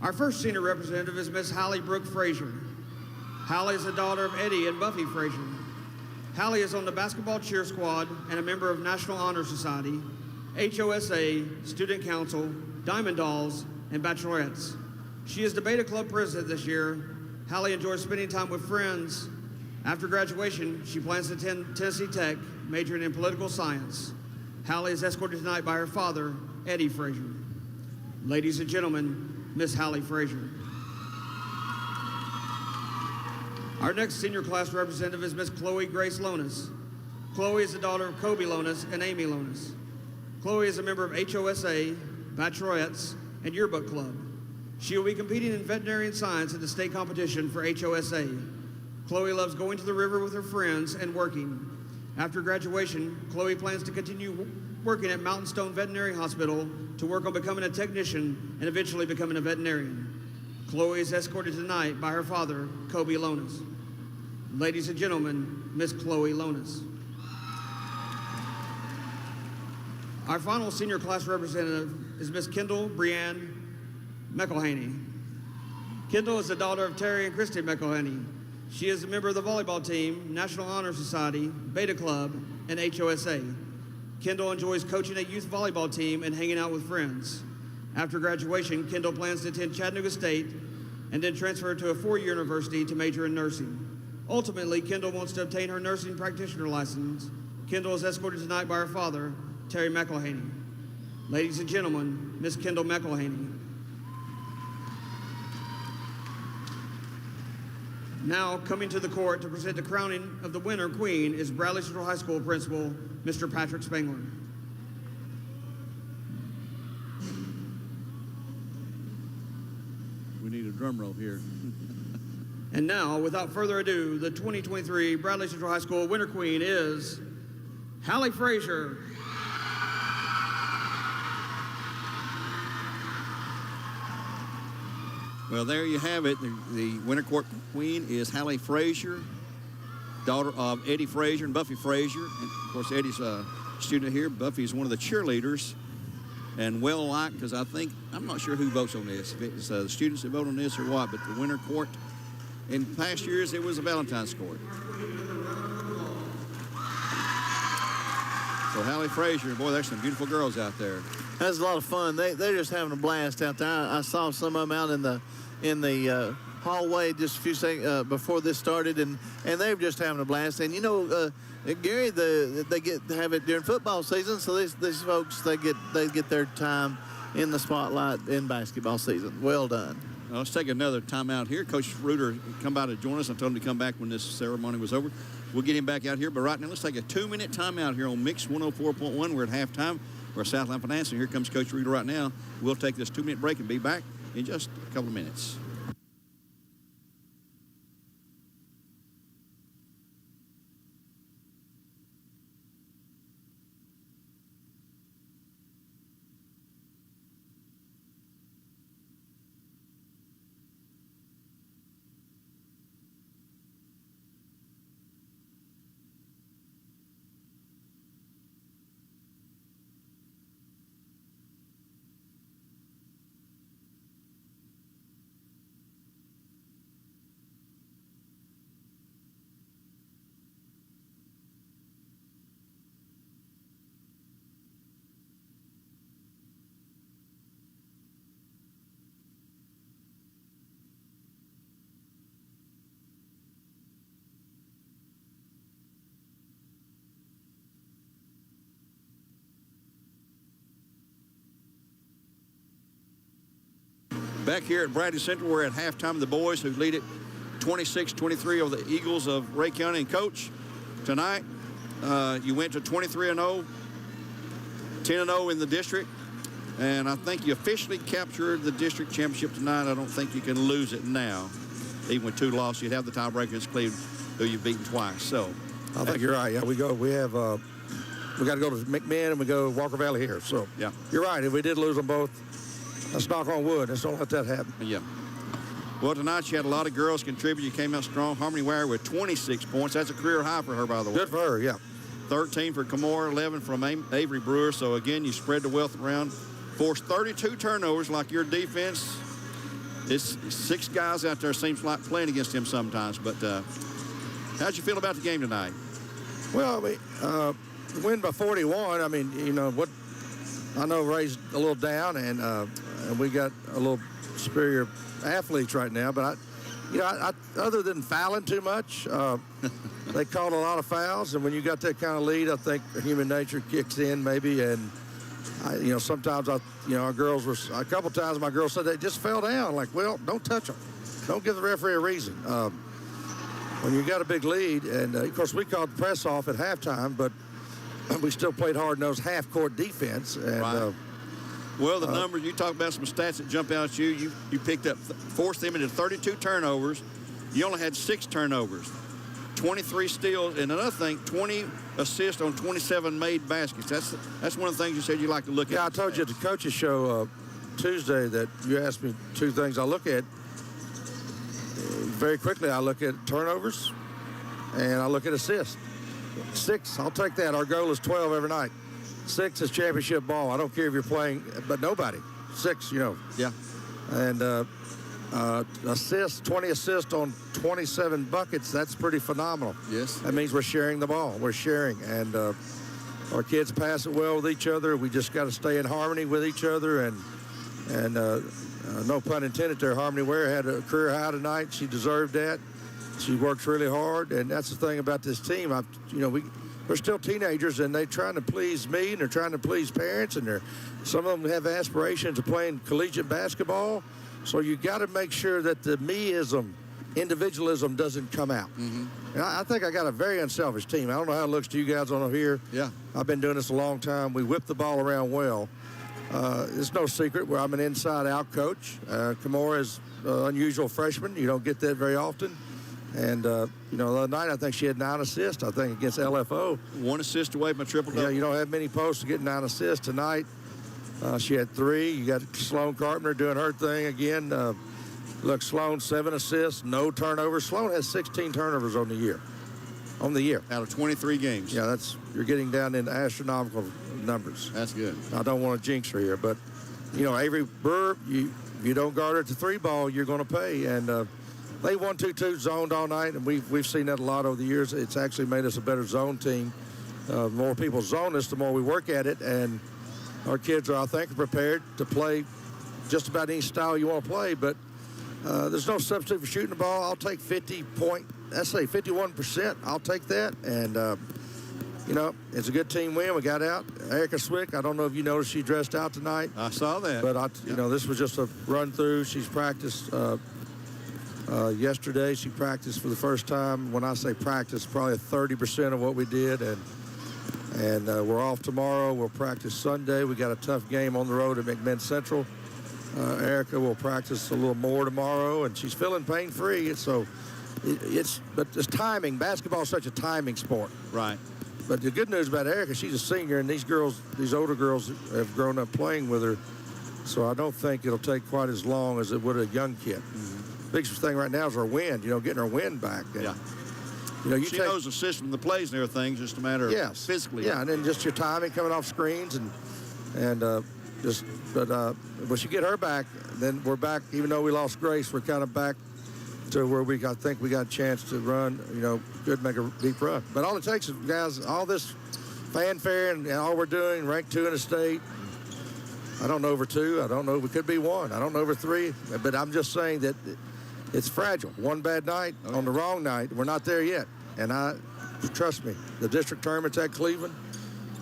Our first senior representative is Miss Hallie Brooke Frazier. Hallie is the daughter of Eddie and Buffy Frazier. Hallie is on the basketball cheer squad and a member of National Honor Society, HOSA, Student Council, Diamond Dolls, and Bachelorettes. She is the Beta Club president this year. Hallie enjoys spending time with friends. After graduation, she plans to attend Tennessee Tech, majoring in political science. Hallie is escorted tonight by her father, Eddie Frazier. Ladies and gentlemen, Miss Hallie Frazier. Our next senior class representative is Miss Chloe Grace Lonis. Chloe is the daughter of Kobe Lonis and Amy Lonis. Chloe is a member of HOSA, Bachelorettes, and Yearbook Club. She will be competing in veterinarian science at the state competition for HOSA. Chloe loves going to the river with her friends and working. After graduation, Chloe plans to continue working at Mountain Stone Veterinary Hospital to work on becoming a technician and eventually becoming a veterinarian. Chloe is escorted tonight by her father, Kobe Lonis. Ladies and gentlemen, Miss Chloe Lonis. Our final senior class representative is Miss Kendall Brianne McElhaney. Kendall is the daughter of Terry and Christy McElhaney. She is a member of the volleyball team, National Honor Society, Beta Club, and HOSA. Kendall enjoys coaching a youth volleyball team and hanging out with friends. After graduation, Kendall plans to attend Chattanooga State and then transfer to a four-year university to major in nursing. Ultimately, Kendall wants to obtain her nursing practitioner license. Kendall is escorted tonight by her father, Terry McElhaney. Ladies and gentlemen, Miss Kendall McElhaney. Now, coming to the court to present the crowning of the winner queen is Bradley Central High School Principal, Mr. Patrick Spangler. We need a drum roll here. And now, without further ado, the 2023 Bradley Central High School winner queen is Hallie Frazier. Well, there you have it. The winter court queen is Hallie Frazier, daughter of Eddie Frazier and Buffy Frazier. And of course, Eddie's a student here. Buffy's one of the cheerleaders and well-liked because I'm not sure who votes on this, if it's the students that vote on this or what, but the winter court, in past years, it was a Valentine's court. So Hallie Frazier, boy, there's some beautiful girls out there. That's a lot of fun. They're just having a blast out there. I saw some of them out in the hallway just a few seconds before this started, and they were just having a blast. And you know, Gary, they get to have it during football season, so these folks they get their time in the spotlight in basketball season. Well done. Well, let's take another timeout here. Coach Reuter come by to join us. I told him to come back when this ceremony was over. We'll get him back out here, but right now let's take a 2-minute timeout here on Mix 104.1. We're at halftime. We're Southland Finance, and here comes Coach Reuter right now. We'll take this 2-minute break and be back in just a couple of minutes. Back here at Bradley Central, we're at halftime. The boys who lead it 26-23 over the Eagles of Ray County. And, Coach, tonight you went to 23-0, 10-0 in the district. And I think you officially captured the district championship tonight. I don't think you can lose it now. Even with 2 losses, you'd have the tiebreaker against Cleveland, who you've beaten twice. So I think you're right. Yeah, we got to go to McMinn and we go to Walker Valley here. So yeah, you're right. If we did lose them both, let's knock on wood. Let's don't let that happen. Yeah. Well, tonight you had a lot of girls contribute. You came out strong. Harmony Ware with 26 points. That's a career high for her, by the way. Good for her, yeah. 13 for Camora, 11 from Avery Brewer. So, again, you spread the wealth around. Forced 32 turnovers like your defense. It's 6 guys out there. Seems like playing against him sometimes. But how'd you feel about the game tonight? Well, we win by 41. I mean, you know, what I know Ray's a little down, and we got a little superior athletes right now. But, I other than fouling too much, they called a lot of fouls. And when you got that kind of lead, I think human nature kicks in maybe. And, sometimes, our girls were, a couple times my girls said they just fell down. Like, well, don't touch them. Don't give the referee a reason. When you got a big lead, and, of course, we called the press off at halftime, but we still played hard-nosed half-court defense. And, right. Well, the numbers, you talk about some stats that jump out at you. You picked up, forced them into 32 turnovers. You only had 6 turnovers, 23 steals, and another thing, 20 assists on 27 made baskets. That's one of the things you said you like to look at. Yeah, I told you at the coaches show Tuesday that you asked me 2 things I look at. Very quickly, I look at turnovers, and I look at assists. 6, I'll take that. Our goal is 12 every night. 6 is championship ball. I don't care if you're playing, but nobody. 6, Yeah. And assists, 20 assists on 27 buckets, that's pretty phenomenal. Yes. That means we're sharing the ball. We're sharing. And our kids pass it well with each other. We just got to stay in harmony with each other. And no pun intended there, Harmony Ware had a career high tonight. She deserved that. She works really hard. And that's the thing about this team. We're still teenagers, and they're trying to please me, and they're trying to please parents, and some of them have aspirations of playing collegiate basketball. So you got to make sure that the meism, individualism doesn't come out. Mm-hmm. And I think I got a very unselfish team. I don't know how it looks to you guys on here. Yeah. I've been doing this a long time. We whip the ball around well. It's no secret where I'm an inside-out coach. Camora is an unusual freshman. You don't get that very often. And, the other night, I think she had 9 assists, I think, against LFO. 1 assist away from a triple-double. Yeah, you don't have many posts to get 9 assists. Tonight, she had 3. You got Sloan Carpenter doing her thing again. Look, Sloan, 7 assists, no turnovers. Sloan has 16 turnovers on the year. Out of 23 games. Yeah, you're getting down into astronomical numbers. That's good. I don't want to jinx her here, but, Avery Burr, you don't guard her at the 3 ball, you're going to pay. And they 1-2-2 zoned all night, and we've seen that a lot over the years. It's actually made us a better zone team. The more people zone us, the more we work at it, and our kids are, I think, prepared to play just about any style you want to play. But there's no substitute for shooting the ball. I'll take 51%. I'll take that, and it's a good team win. We got out. Erica Swick, I don't know if you noticed, she dressed out tonight. I saw that. But this was just a run through. She's practiced. Yesterday, she practiced for the first time. When I say practice, probably 30% of what we did. And we're off tomorrow. We'll practice Sunday. We got a tough game on the road at McMinn Central. Erica will practice a little more tomorrow, and she's feeling pain-free. But it's timing. Basketball is such a timing sport. Right. But the good news about Erica, she's a senior, and these older girls have grown up playing with her. So I don't think it'll take quite as long as it would a young kid. Mm-hmm. Biggest thing right now is her wind, getting her wind back. And, yeah. She knows the system, the plays and everything, just a matter of physically. Yeah, and then just your timing coming off screens when you get her back, then we're back. Even though we lost Grace, we're kind of back to where I think we got a chance to run, could make a deep run. But all it takes is, guys, all this fanfare and all we're doing, ranked 2 in the state. I don't know over 2. I don't know. We could be 1. I don't know over 3. But I'm just saying that it's fragile. One bad night on the wrong night. We're not there yet. And trust me, the district tournament's at Cleveland,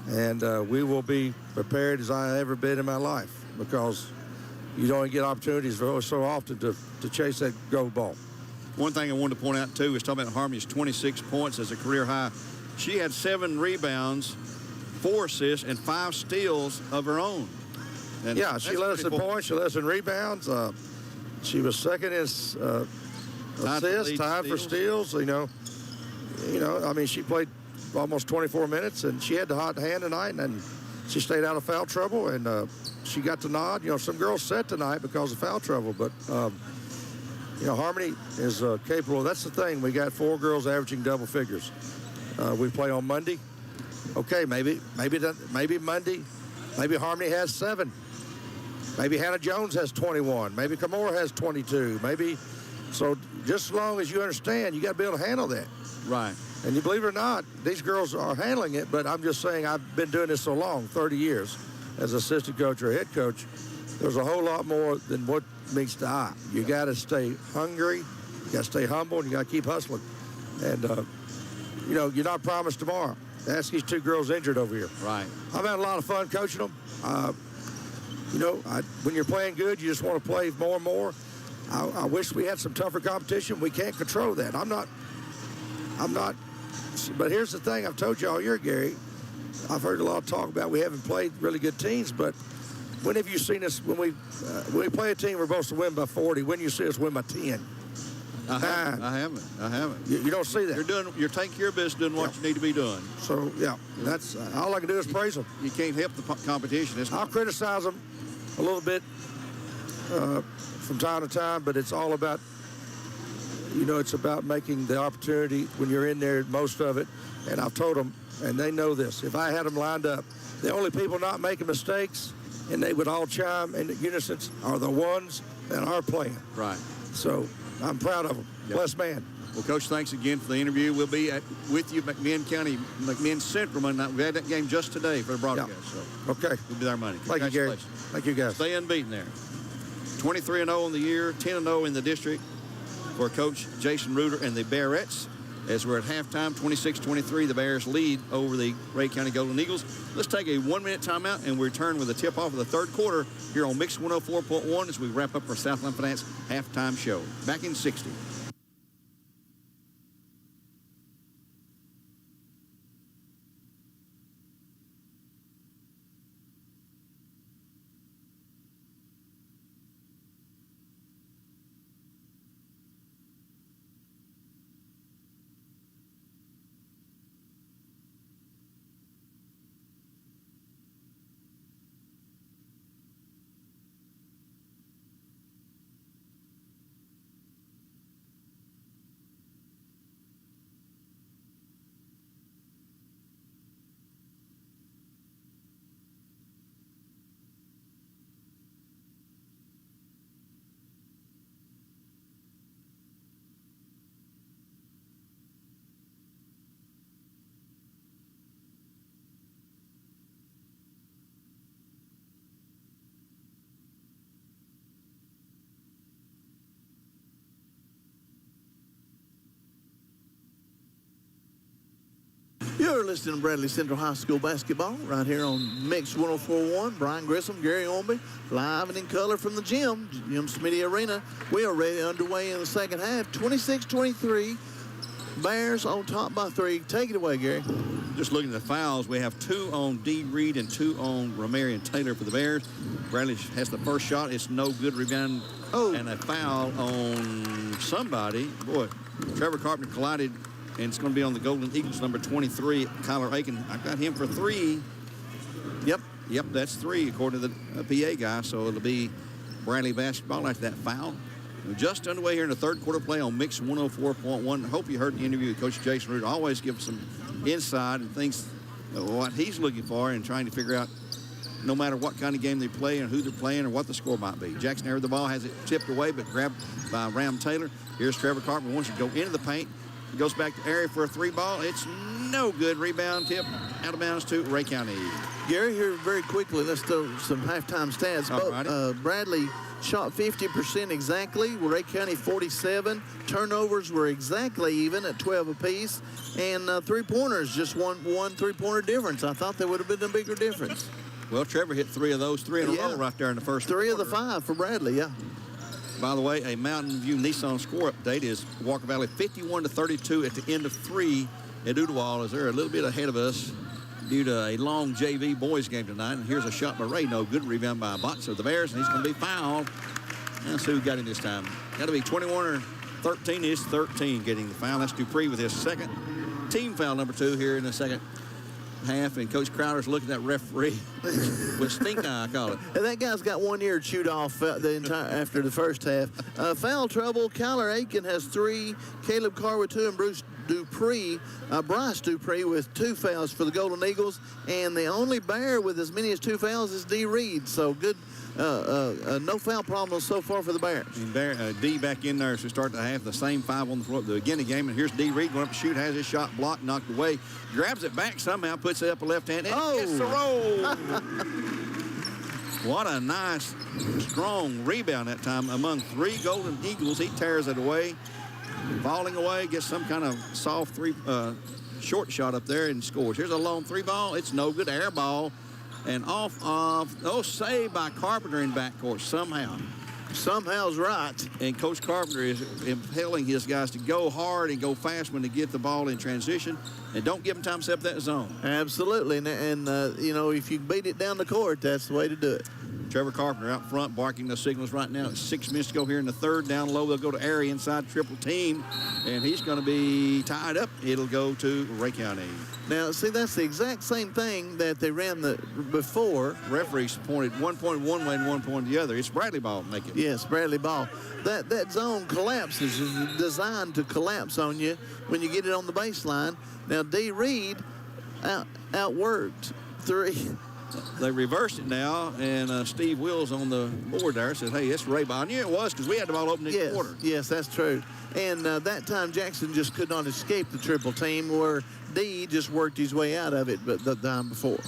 and we will be prepared as I ever been in my life, because you don't get opportunities so often to chase that gold ball. One thing I wanted to point out, too, is talking about Harmony's 26 points as a career high. She had 7 rebounds, 4 assists, and 5 steals of her own. And yeah, she led us in points. She led us in rebounds. She was second in assists, tied for steals. You know, I mean, she played almost 24 minutes, and she had the hot hand tonight, and she stayed out of foul trouble, and she got the nod. You know, some girls sat tonight because of foul trouble, but you know, Harmony is capable. That's the thing. We got 4 girls averaging double figures. We play on Monday. Okay, maybe Monday. Maybe Harmony has 7. Maybe Hannah Jones has 21. Maybe Kimura has 22. Maybe. So just as long as you understand, you got to be able to handle that. Right. And you believe it or not, these girls are handling it, but I'm just saying I've been doing this so long, 30 years, as assistant coach or head coach. There's a whole lot more than what meets the eye. You got to stay hungry, you got to stay humble, and you got to keep hustling. And, you know, you're not promised tomorrow. Ask these 2 girls injured over here. Right. I've had a lot of fun coaching them. You know, when you're playing good, you just want to play more and more. I wish we had some tougher competition. We can't control that. I'm not. But here's the thing I've told you all year, Gary. I've heard a lot of talk about we haven't played really good teams, but when have you seen us, when we play a team we're supposed to win by 40, when you see us win by 10? I haven't. You don't see that. You're taking care of business, doing what you need to be doing. So, yeah, that's all I can do is praise them. You can't help the competition. I'll criticize them a little bit from time to time, but it's all about, you know, it's about making the opportunity when you're in there, most of it. And I've told them, and they know this, if I had them lined up, the only people not making mistakes, and they would all chime in unison, are the ones that are playing. Right. So I'm proud of them. Yep. Blessed man. Well, Coach, thanks again for the interview. We'll be with you at McMinn Central Monday night. We had that game just today for the broadcast. Yeah. So okay. We'll be there Monday. Thank you, Gary. Thank you, guys. Stay unbeaten there. 23-0 in the year, 10-0 in the district for Coach Jason Reuter and the Bearettes. As we're at halftime, 26-23, the Bears lead over the Ray County Golden Eagles. Let's take a 1-minute timeout and we return with a tip-off of the third quarter here on Mix 104.1 as we wrap up our Southland Finance halftime show. Back in 60. You're listening to Bradley Central High School basketball right here on Mix 104.1. Brian Grissom, Gary Ormby, live and in color from the gym, Jim Smitty Arena. We are ready underway in the second half. 26-23, Bears on top by 3. Take it away, Gary. Just looking at the fouls, we have 2 on Dee Reed and 2 on Romarian Taylor for the Bears. Bradley has the first shot. It's no good. Rebound and a foul on somebody. Boy, Trevor Carpenter collided, and it's going to be on the Golden Eagles, number 23, Kyler Aiken. I got him for 3. Yep, that's 3, according to the PA guy. So it'll be Bradley basketball after that foul. We're just underway here in the third quarter play on Mix 104.1. I hope you heard the interview with Coach Jason Root. Always give some insight and things, what he's looking for and trying to figure out no matter what kind of game they play and who they're playing or what the score might be. Jackson Air, the ball has it tipped away, but grabbed by Ram Taylor. Here's Trevor Carpenter. Wants to go into the paint. He goes back to area for a 3 ball. It's no good. Rebound tip out of bounds to Ray County. Gary, here very quickly, let's throw some halftime stats. Bradley shot 50% exactly. Ray County 47. Turnovers were exactly even at 12 apiece. And three-pointers, just one three-pointer difference. I thought there would have been a bigger difference. Well, Trevor hit 3 of those, 3 in a row right there in the first 3 quarter. of the 5 for Bradley, yeah. By the way, a Mountain View Nissan score update is Walker Valley 51-32 at the end of 3 at Oodwall, as they're a little bit ahead of us due to a long JV boys game tonight. And here's a shot by Ray, no good. Rebound by Botts of the Bears, and he's going to be fouled. Let's see who got him this time. Got to be 21 or 13. It's 13 getting the foul. That's Dupree with his second team foul, number 2 here in the second half. And Coach Crowder's looking at that referee with stink eye, I call it. And that guy's got 1 ear chewed off the entire after the first half. Foul trouble. Kyler Aiken has 3, Caleb Carr with 2, and Bryce Dupree with 2 fouls for the Golden Eagles. And the only Bear with as many as 2 fouls is D. Reed. So good. No foul problems so far for the Bears. And D back in there to start the half. The same 5 on the floor at the beginning of the game. And here's D. Reed going up to shoot. Has his shot blocked, knocked away. Grabs it back somehow, puts it up a left hand. And it's a roll. What a nice, strong rebound that time among 3 Golden Eagles. He tears it away. Falling away, gets some kind of soft short shot up there and scores. Here's a long 3 ball. It's no good. Air ball. And saved by Carpenter in backcourt somehow. Somehow's right. And Coach Carpenter is impelling his guys to go hard and go fast when they get the ball in transition. And don't give them time to set up that zone. Absolutely. And you know, if you beat it down the court, that's the way to do it. Trevor Carpenter out front barking the signals right now. It's 6 minutes to go here in the third. Down low, they'll go to Airy inside triple team. And he's going to be tied up. It'll go to Ray County. Now, see, that's the exact same thing that they ran before. Referees pointed 1 point one way and 1 point the other. It's Bradley ball make it. Yes, Bradley ball. That zone collapses, is designed to collapse on you when you get it on the baseline. Now, D. Reed outworked 3. They reversed it now, and Steve Wills on the board there says, hey, it's Ray ball. I knew it was because we had the ball open in the quarter. Yes, that's true. And that time Jackson just could not escape the triple team, where D just worked his way out of it but the time before.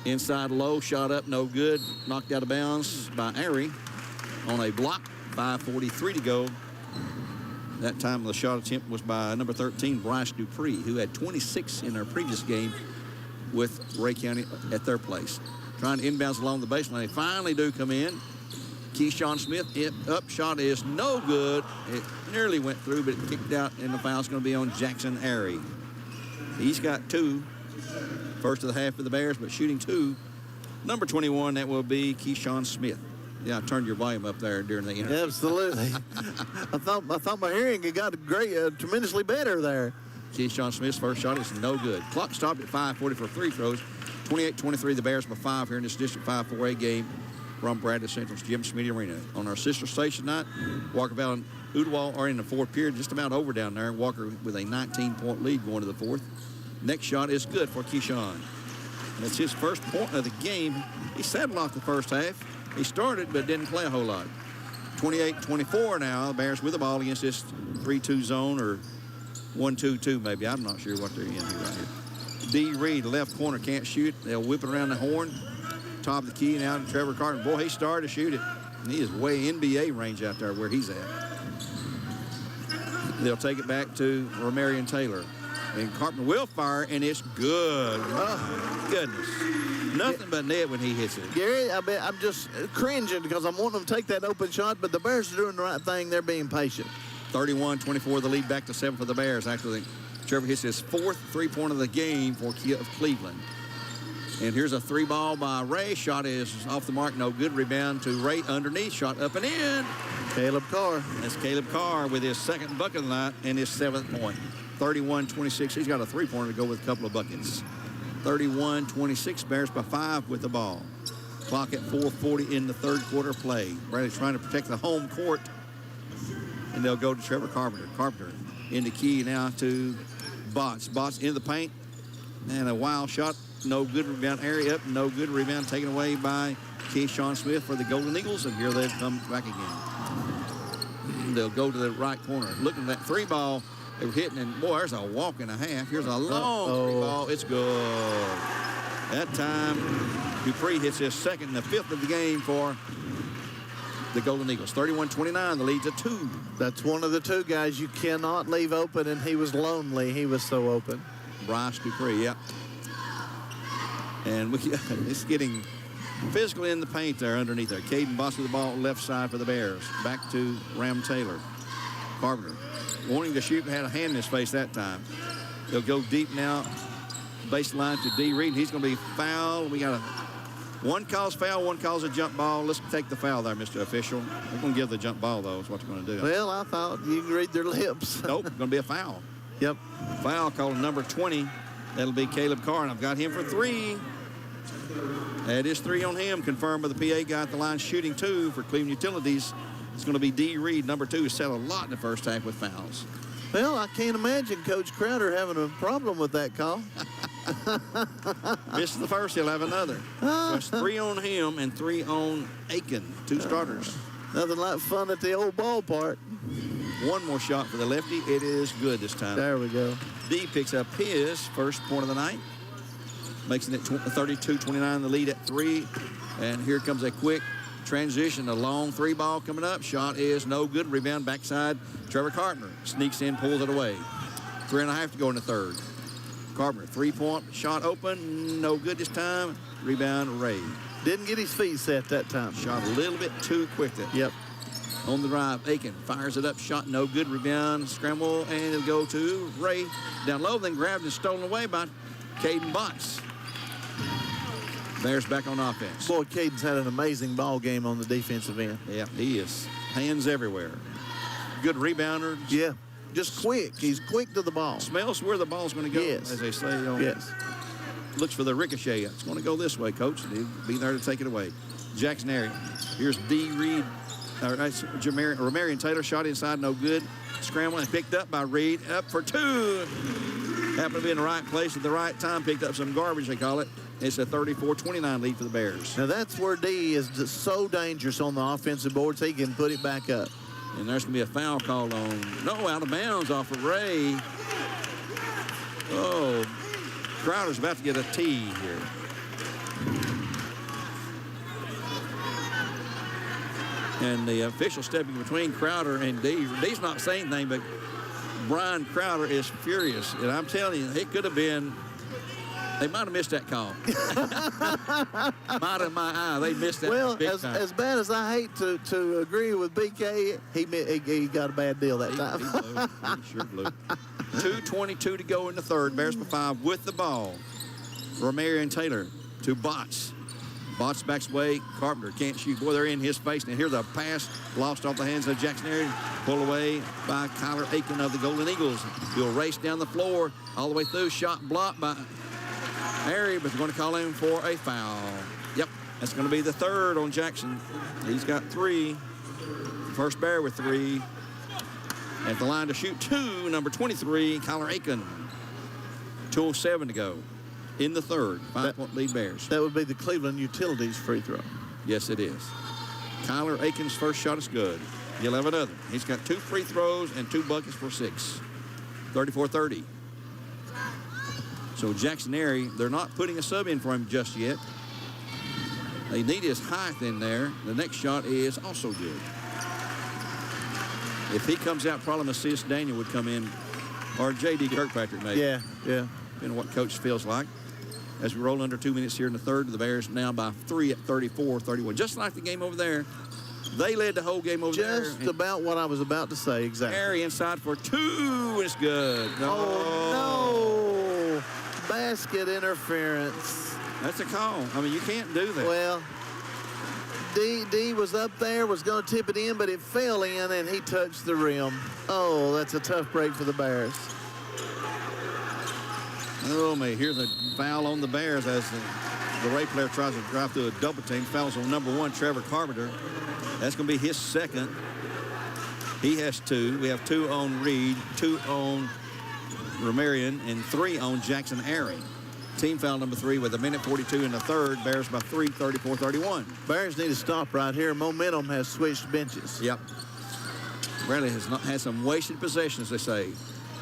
Inside low, shot up, no good. Knocked out of bounds by Airy on a block. 5:43 to go. That time the shot attempt was by number 13, Bryce Dupree, who had 26 in their previous game with Ray County at their place. Trying to inbounds along the baseline. They finally do come in. Keyshawn Smith, up shot is no good. It nearly went through, but it kicked out, and the foul's going to be on Jackson Airy. He's got 2. First of the half for the Bears, but shooting 2. Number 21, that will be Keyshawn Smith. Yeah, I turned your volume up there during the interview. Absolutely. I thought my hearing had got tremendously better there. Keyshawn Smith's first shot is no good. Clock stopped at 5:40 for free throws. 28-23, the Bears by 5 here in this District 5 4A game from Bradley Central's Jim Smitty Arena. On our sister station tonight, Walker Valley and Oodwall are in the 4th period, just about over down there. Walker with a 19-point lead going to the 4th. Next shot is good for Keyshawn. That's his first point of the game. He settled off the first half. He started but didn't play a whole lot. 28-24 now. The Bears with the ball against this 3-2 zone, or 1-2-2 maybe. I'm not sure what they're in here right here. D. Reed, left corner, can't shoot. They'll whip it around the horn. Top of the key now to Trevor Carter. Boy, he started to shoot it. And he is way NBA range out there where he's at. They'll take it back to Romarian Taylor. And Carpenter will fire, and it's good. Oh, goodness. Nothing but net when he hits it. Gary, I'm just cringing because I'm wanting them to take that open shot, but the Bears are doing the right thing. They're being patient. 31-24, the lead back to 7 for the Bears. Actually, Trevor hits his 4th three-pointer of the game for Cleveland. And here's a 3 ball by Ray. Shot is off the mark, no good. Rebound to Ray underneath. Shot up and in. Caleb Carr. That's Caleb Carr with his 2nd bucket of the night and his 7th point. 31-26. He's got a 3-pointer to go with a couple of buckets. 31-26. Bears by 5 with the ball. Clock at 4:40 in the 3rd quarter play. Bradley's trying to protect the home court. And they'll go to Trevor Carpenter. Carpenter in the key now to Botts. Botts in the paint. And a wild shot. No good. Rebound area up. No good. Rebound taken away by Keyshawn Smith for the Golden Eagles. And here they come back again. They'll go to the right corner. Looking at that 3 ball they were hitting. And, boy, there's a walk and a half. Here's a long 3 ball. It's good. That time, Dupree hits his 2nd and the 5th of the game for the Golden Eagles. 31-29, the lead's a 2. That's one of the 2 guys you cannot leave open, and he was lonely. He was so open. Bryce Dupree, yep. And it's getting Physically in the paint there underneath there. Caden Boss with the ball left side for the Bears. Back to Ram Taylor. Carpenter wanting to shoot, had a hand in his face that time. They'll go deep now. Baseline to D. Reed. He's going to be fouled. We got one calls foul, one calls a jump ball. Let's take the foul there, Mr. Official. We're going to give the jump ball, though, is what you're going to do. Well, I thought you can read their lips. Nope, going to be a foul. Yep. Foul called number 20. That'll be Caleb Carr, and I've got him for 3. That is 3 on him, confirmed by the PA guy at the line, shooting 2 for Cleveland Utilities. It's going to be D. Reed, number 2, who set a lot in the first half with fouls. Well, I can't imagine Coach Crowder having a problem with that call. Misses the first, he'll have another. So it's 3 on him and 3 on Aiken, 2 starters. Nothing like fun at the old ballpark. One more shot for the lefty. It is good this time. There we go. D picks up his first point of the night. Makes it 32-29, the lead at 3. And here comes a quick transition, a long 3 ball coming up. Shot is no good. Rebound backside. Trevor Carpenter sneaks in, pulls it away. 3.5 to go in the third. Carpenter, 3-point shot open. No good this time. Rebound, Ray. Didn't get his feet set that time. Shot a little bit too quick there. Yep. On the drive, Aiken fires it up. Shot no good. Rebound, scramble, and it'll go to Ray. Down low, then grabbed and stolen away by Caden Botts. Bears back on offense. Boy, Caden's had an amazing ball game on the defensive end. Yeah, he is. Hands everywhere. Good rebounder. Yeah, just quick. He's quick to the ball. Smells where the ball's going to go, Yes. as they say. Yes. Looks for the ricochet. It's going to go this way, Coach. He'll be there to take it away. Jackson area. Here's D. Reed. Romarian Taylor shot inside, no good. Scrambling, picked up by Reed. Up for 2. Happened to be in the right place at the right time. Picked up some garbage, they call it. It's a 34-29 lead for the Bears. Now that's where D is just so dangerous on the offensive boards. He can put it back up. And there's going to be a foul called on. No, out of bounds off of Ray. Oh, Crowder's about to get a T here. And the official stepping between Crowder and D. D's not saying anything, but Brian Crowder is furious. And I'm telling you, it could have been, they might have missed that call. Might have my eye. They missed that. Well, big time. as bad as I hate to agree with BK, he got a bad deal that time. He blew. He sure blew. 2:22 to go in the third. Bears by 5 with the ball. Romarian Taylor to Botts. Botts backs away. Carpenter can't shoot. Boy, they're in his face. And here's a pass lost off the hands of Jackson Area. Pulled away by Kyler Aiken of the Golden Eagles. He'll race down the floor all the way through. Shot blocked by Harry, but they're going to call him for a foul. Yep, that's going to be the third on Jackson. He's got 3. First Bear with 3. At the line to shoot 2, number 23, Kyler Aiken. 2:07 to go in the third. 5-point lead Bears. That would be the Cleveland Utilities free throw. Yes, it is. Kyler Aiken's first shot is good. He'll have another. He's got 2 free throws and 2 buckets for 6. 34-30. So Jackson Airy, they're not putting a sub in for him just yet. They need his height in there. The next shot is also good. If he comes out, probably assist Daniel would come in, or J.D. Kirkpatrick maybe. Yeah. Depending on what coach feels like. As we roll under 2 minutes here in the third, the Bears now by 3 at 34-31. Just like the game over there. They led the whole game over there. Just about what I was about to say, exactly. Airy inside for 2. It's good. Oh, no. Basket interference. That's a call. I mean, you can't do that. Well, D was up there, was going to tip it in, but it fell in, and he touched the rim. Oh, that's a tough break for the Bears. Oh, man, here's a foul on the Bears as the Ray player tries to drive through a double team. Fouls on number 1, Trevor Carpenter. That's going to be his second. He has 2. We have 2 on Reed, 2 on Romarian, and 3 on Jackson Airy. Team foul number 3 with 1:42 in the third. Bears by 3, 34-31. Bears need to stop right here. Momentum has switched benches. Yep. Bradley has not had some wasted possessions, they say.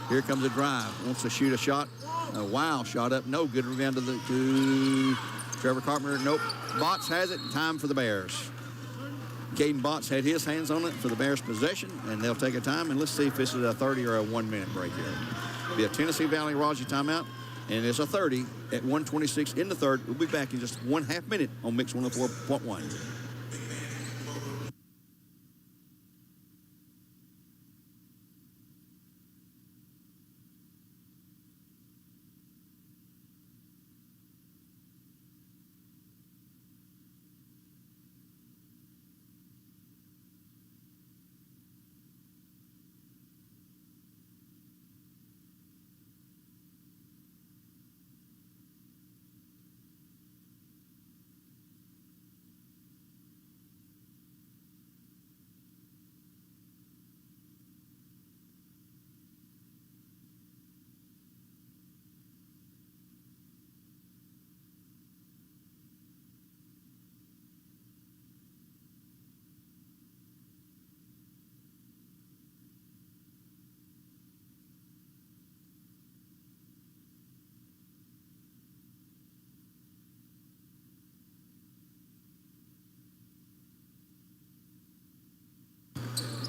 Here comes a drive. Wants to shoot a shot. A wild shot up. No good. Rebound to Trevor Carpenter. Nope. Botts has it. Time for the Bears. Caden Botts had his hands on it for the Bears' possession, and they'll take a time. And let's see if this is a 30 or a 1-minute break here. It'll be a Tennessee Valley Raji timeout. And it's a 30 at 1:26 in the third. We'll be back in just 1/2 minute on Mix 104.1.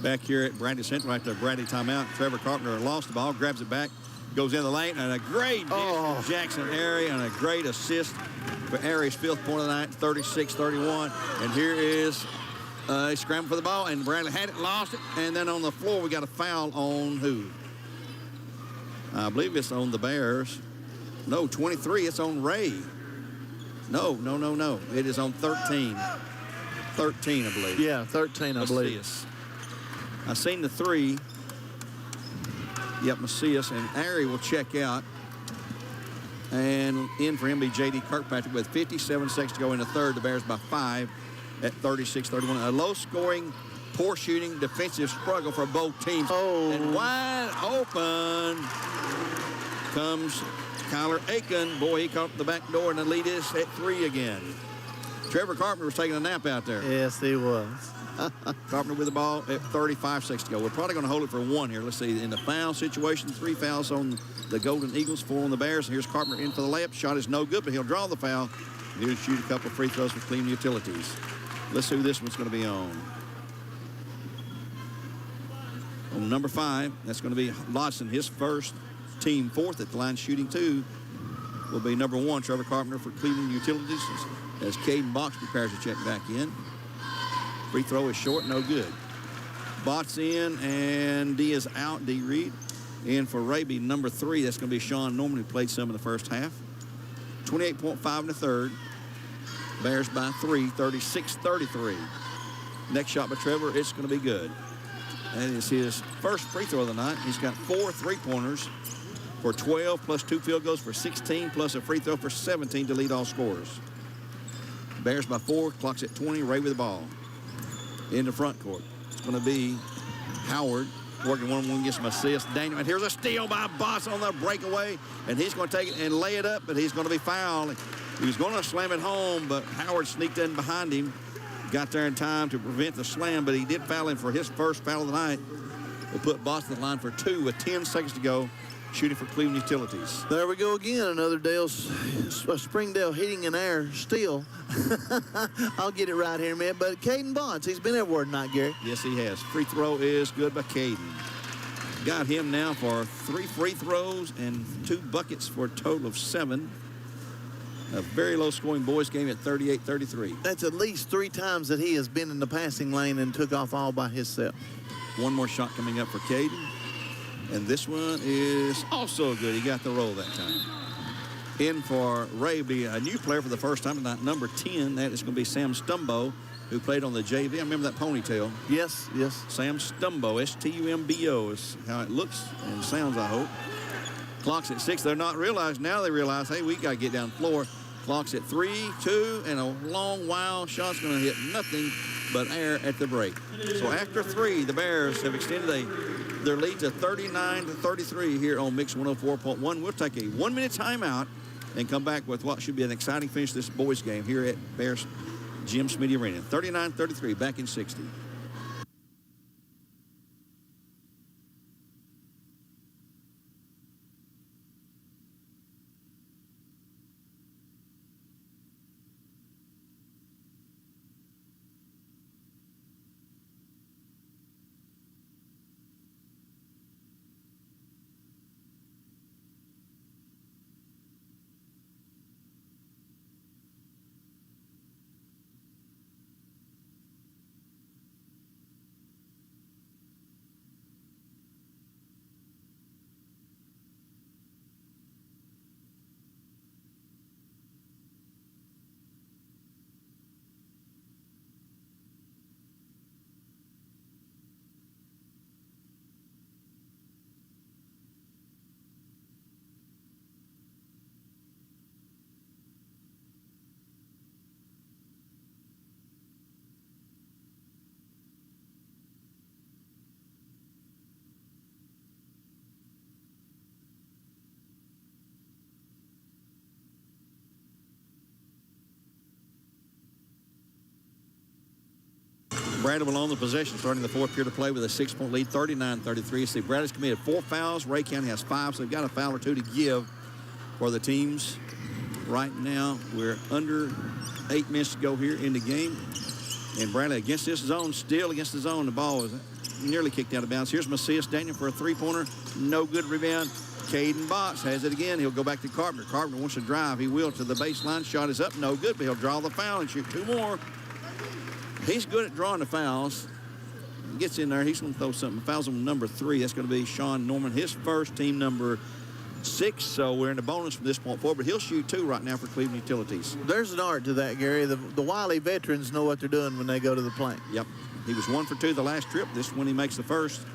Back here at Brandy Central after Brandy timeout, Trevor Carpenter lost the ball, grabs it back, goes in the lane, and a great dish from Jackson Airy, and a great assist for Airy's 5th point of the night, 36-31. And here is a scramble for the ball, and Bradley had it, lost it, and then on the floor we got a foul on who? I believe it's on the Bears. No, 23, it's on Ray. No. It is on 13. 13, I believe. Yeah, 13, I believe. Macias. I seen the 3. Yep, Macias, and Airy will check out. And in for him be J.D. Kirkpatrick with 57 seconds to go in the third. The Bears by 5 at 36-31. A low-scoring, poor shooting, defensive struggle for both teams. Oh. And wide open comes Kyler Aiken. Boy, he caught the back door, and the lead is at 3 again. Trevor Carpenter was taking a nap out there. Yes, he was. Carpenter with the ball at 35 seconds to go. We're probably going to hold it for 1 here. Let's see. In the foul situation, 3 fouls on the Golden Eagles, 4 on the Bears. Here's Carpenter in for the layup. Shot is no good, but he'll draw the foul. He'll shoot a couple of free throws for Cleveland Utilities. Let's see who this one's going to be on. On number 5, that's going to be Lodson. His first, team 4th at the line, shooting 2, will be number 1, Trevor Carpenter for Cleveland Utilities, as Caden Box prepares to check back in. Free throw is short, no good. Bots in, and D is out. D Reed in for Raby, number 3. That's going to be Sean Norman, who played some in the first half. 28.5 in the third. Bears by 3, 36-33. Next shot by Trevor, it's going to be good. That is his first free throw of the night. He's got 4 3-pointers for 12, plus 2 field goals for 16, plus a free throw for 17 to lead all scorers. Bears by 4, clock's at 20. Ray with the ball in the front court. It's going to be Howard working 1-on-1 against Macias. Daniel, and here's a steal by Boss on the breakaway, and he's going to take it and lay it up, but he's going to be fouled. He was going to slam it home, but Howard sneaked in behind him, got there in time to prevent the slam, but he did foul him for his first foul of the night. Will put Boston on the line for 2 with 10 seconds to go, shooting for Cleveland Utilities. There we go again, another Springdale Heating and Air steal. I'll get it right here, man. But Caden Bonds, he's been everywhere tonight, Gary. Yes, he has. Free throw is good by Caden. Got him now for 3 free throws and 2 buckets for a total of 7. A very low-scoring boys game at 38-33. That's at least 3 times that he has been in the passing lane and took off all by himself. One more shot coming up for Caden. And this one is also good. He got the roll that time. In for Ray, be a new player for the first time tonight, number 10. That is going to be Sam Stumbo, who played on the JV. I remember that ponytail. Yes. Sam Stumbo, S-T-U-M-B-O is how it looks and sounds, I hope. Clock's at 6. They're not realized. Now they realize, hey, we got to get down the floor. Clock's at 3, 2, and a long, wild shot's going to hit nothing but air at the break. So after 3, the Bears have extended their lead to 39-33 here on Mix 104.1. We'll take a 1-minute timeout and come back with what should be an exciting finish to this boys game here at Bears Jim Smitty Arena. 39-33, back in 60. Bradley will own the possession starting the fourth period of play with a 6-point lead, 39-33. See, Bradley's committed 4 fouls. Ray County has 5, so they've got a foul or 2 to give for the teams. Right now, we're under 8 minutes to go here in the game. And Bradley against this zone, still against the zone. The ball is nearly kicked out of bounds. Here's Macias Daniel for a 3-pointer. No good rebound. Caden Botts has it again. He'll go back to Carpenter. Carpenter wants to drive. He will to the baseline. Shot is up. No good, but he'll draw the foul and shoot 2 more. He's good at drawing the fouls. He gets in there. He's going to throw something. Fouls on number 3. That's going to be Sean Norman, his first, team number 6. So we're in the bonus from this point forward. But he'll shoot 2 right now for Cleveland Utilities. There's an art to that, Gary. The Wiley veterans know what they're doing when they go to the plank. Yep. He was 1 for 2 the last trip. This one he makes the first.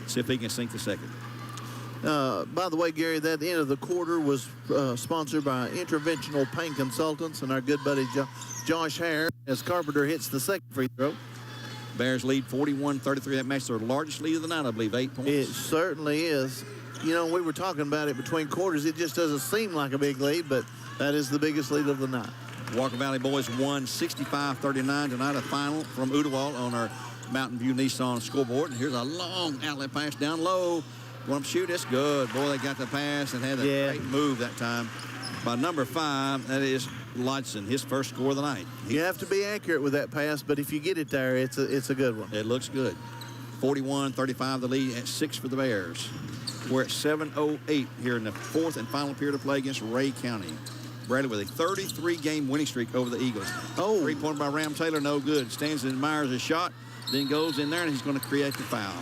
See if he can sink the second. By the way, Gary, that end of the quarter was sponsored by Interventional Pain Consultants and our good buddy Josh Hare as Carpenter hits the second free throw. Bears lead 41-33. That makes their largest lead of the night, I believe, 8 points. It certainly is. You know, we were talking about it between quarters. It just doesn't seem like a big lead, but that is the biggest lead of the night. Walker Valley boys won 65-39 tonight, a final from Ooltewah on our Mountain View Nissan scoreboard. And here's a long outlet pass down low. Want to shoot? It's good. Boy, they got the pass and had a great move that time by number 5. That is Lodson, his first score of the night. You have to be accurate with that pass, but if you get it there, it's a good one. It looks good. 41-35 the lead at 6 for the Bears. We're at 7:08 here in the fourth and final period of play against Ray County. Bradley with a 33-game winning streak over the Eagles. 3-pointer by Ram Taylor, no good. Stands and admires his shot, then goes in there and he's going to create the foul.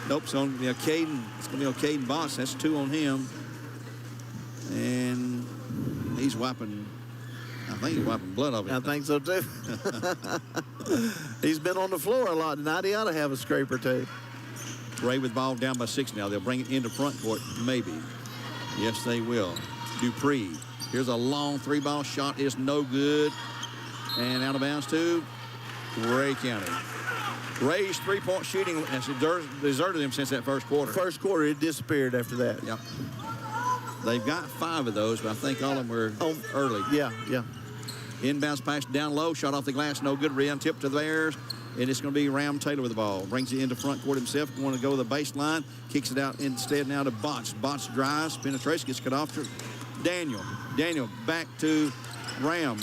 Nope, so Caden. It's going to be on Caden Botts. That's 2 on him. And he's wiping, I think he's wiping blood off him. I think so, too. He's been on the floor a lot tonight. He ought to have a scrape or 2. Ray with ball down by 6 now. They'll bring it into front court, maybe. Yes, they will. Dupree. Here's a long 3-ball shot. Is no good. And out of bounds to Ray County. Ray's 3-point shooting has deserted him since that first quarter. First quarter, it disappeared after that. Yep. They've got 5 of those, but I think all of them were early. Yeah. Inbounds pass down low, shot off the glass, no good. Rhea tip to the Bears, and it's going to be Ram Taylor with the ball. Brings it into front court himself. Want to go to the baseline, kicks it out instead now to Botts. Botts drives, penetration, gets cut off to Daniel. Daniel back to Ram.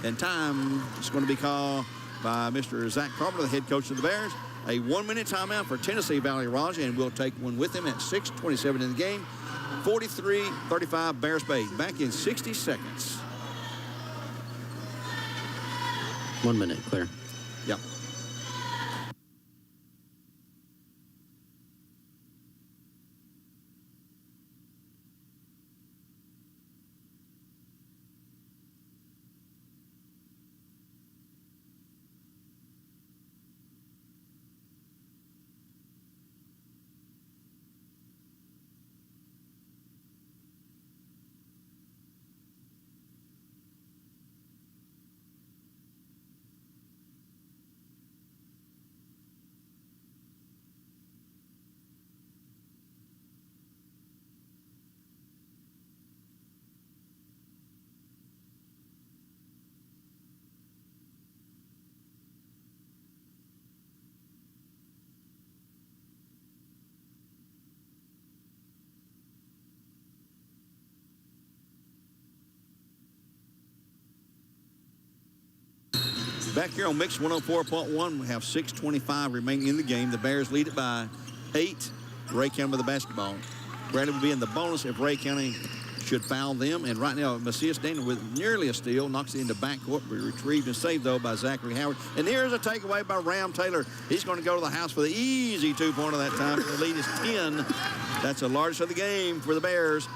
And time is going to be called by Mr. Zach Carpenter, the head coach of the Bears. A 1-minute timeout for Tennessee Valley Raja, and we'll take one with him at 6:27 in the game. 43-35 Bears Bay. Back in 60 seconds. 1 minute, clear. Yep. Back here on Mix 104.1, we have 6:25 remaining in the game. The Bears lead it by 8. Ray County with the basketball. Bradley will be in the bonus if Ray County should foul them. And right now, Macias Daniel with nearly a steal, knocks it into backcourt, but retrieved and saved, though, by Zachary Howard. And here's a takeaway by Ram Taylor. He's going to go to the house for the easy 2-pointer that time. The lead is 10. That's the largest of the game for the Bears.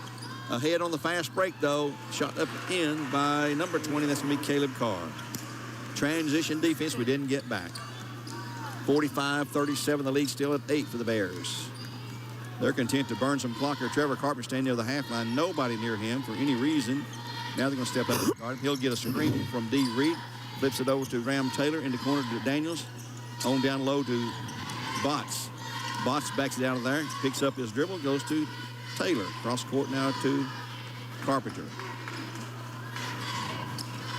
Ahead on the fast break, though. Shot up in by number 20. That's going to be Caleb Carr. Transition defense we didn't get back. 45-37, the lead still at 8 for the Bears. They're content to burn some clock here. Trevor Carpenter standing near the half line. Nobody near him for any reason. Now they're going to step up and guard him. He'll get a screen from D. Reed. Flips it over to Ram Taylor in the corner to Daniels. On down low to Botts. Botts backs it out of there. Picks up his dribble. Goes to Taylor. Cross court now to Carpenter.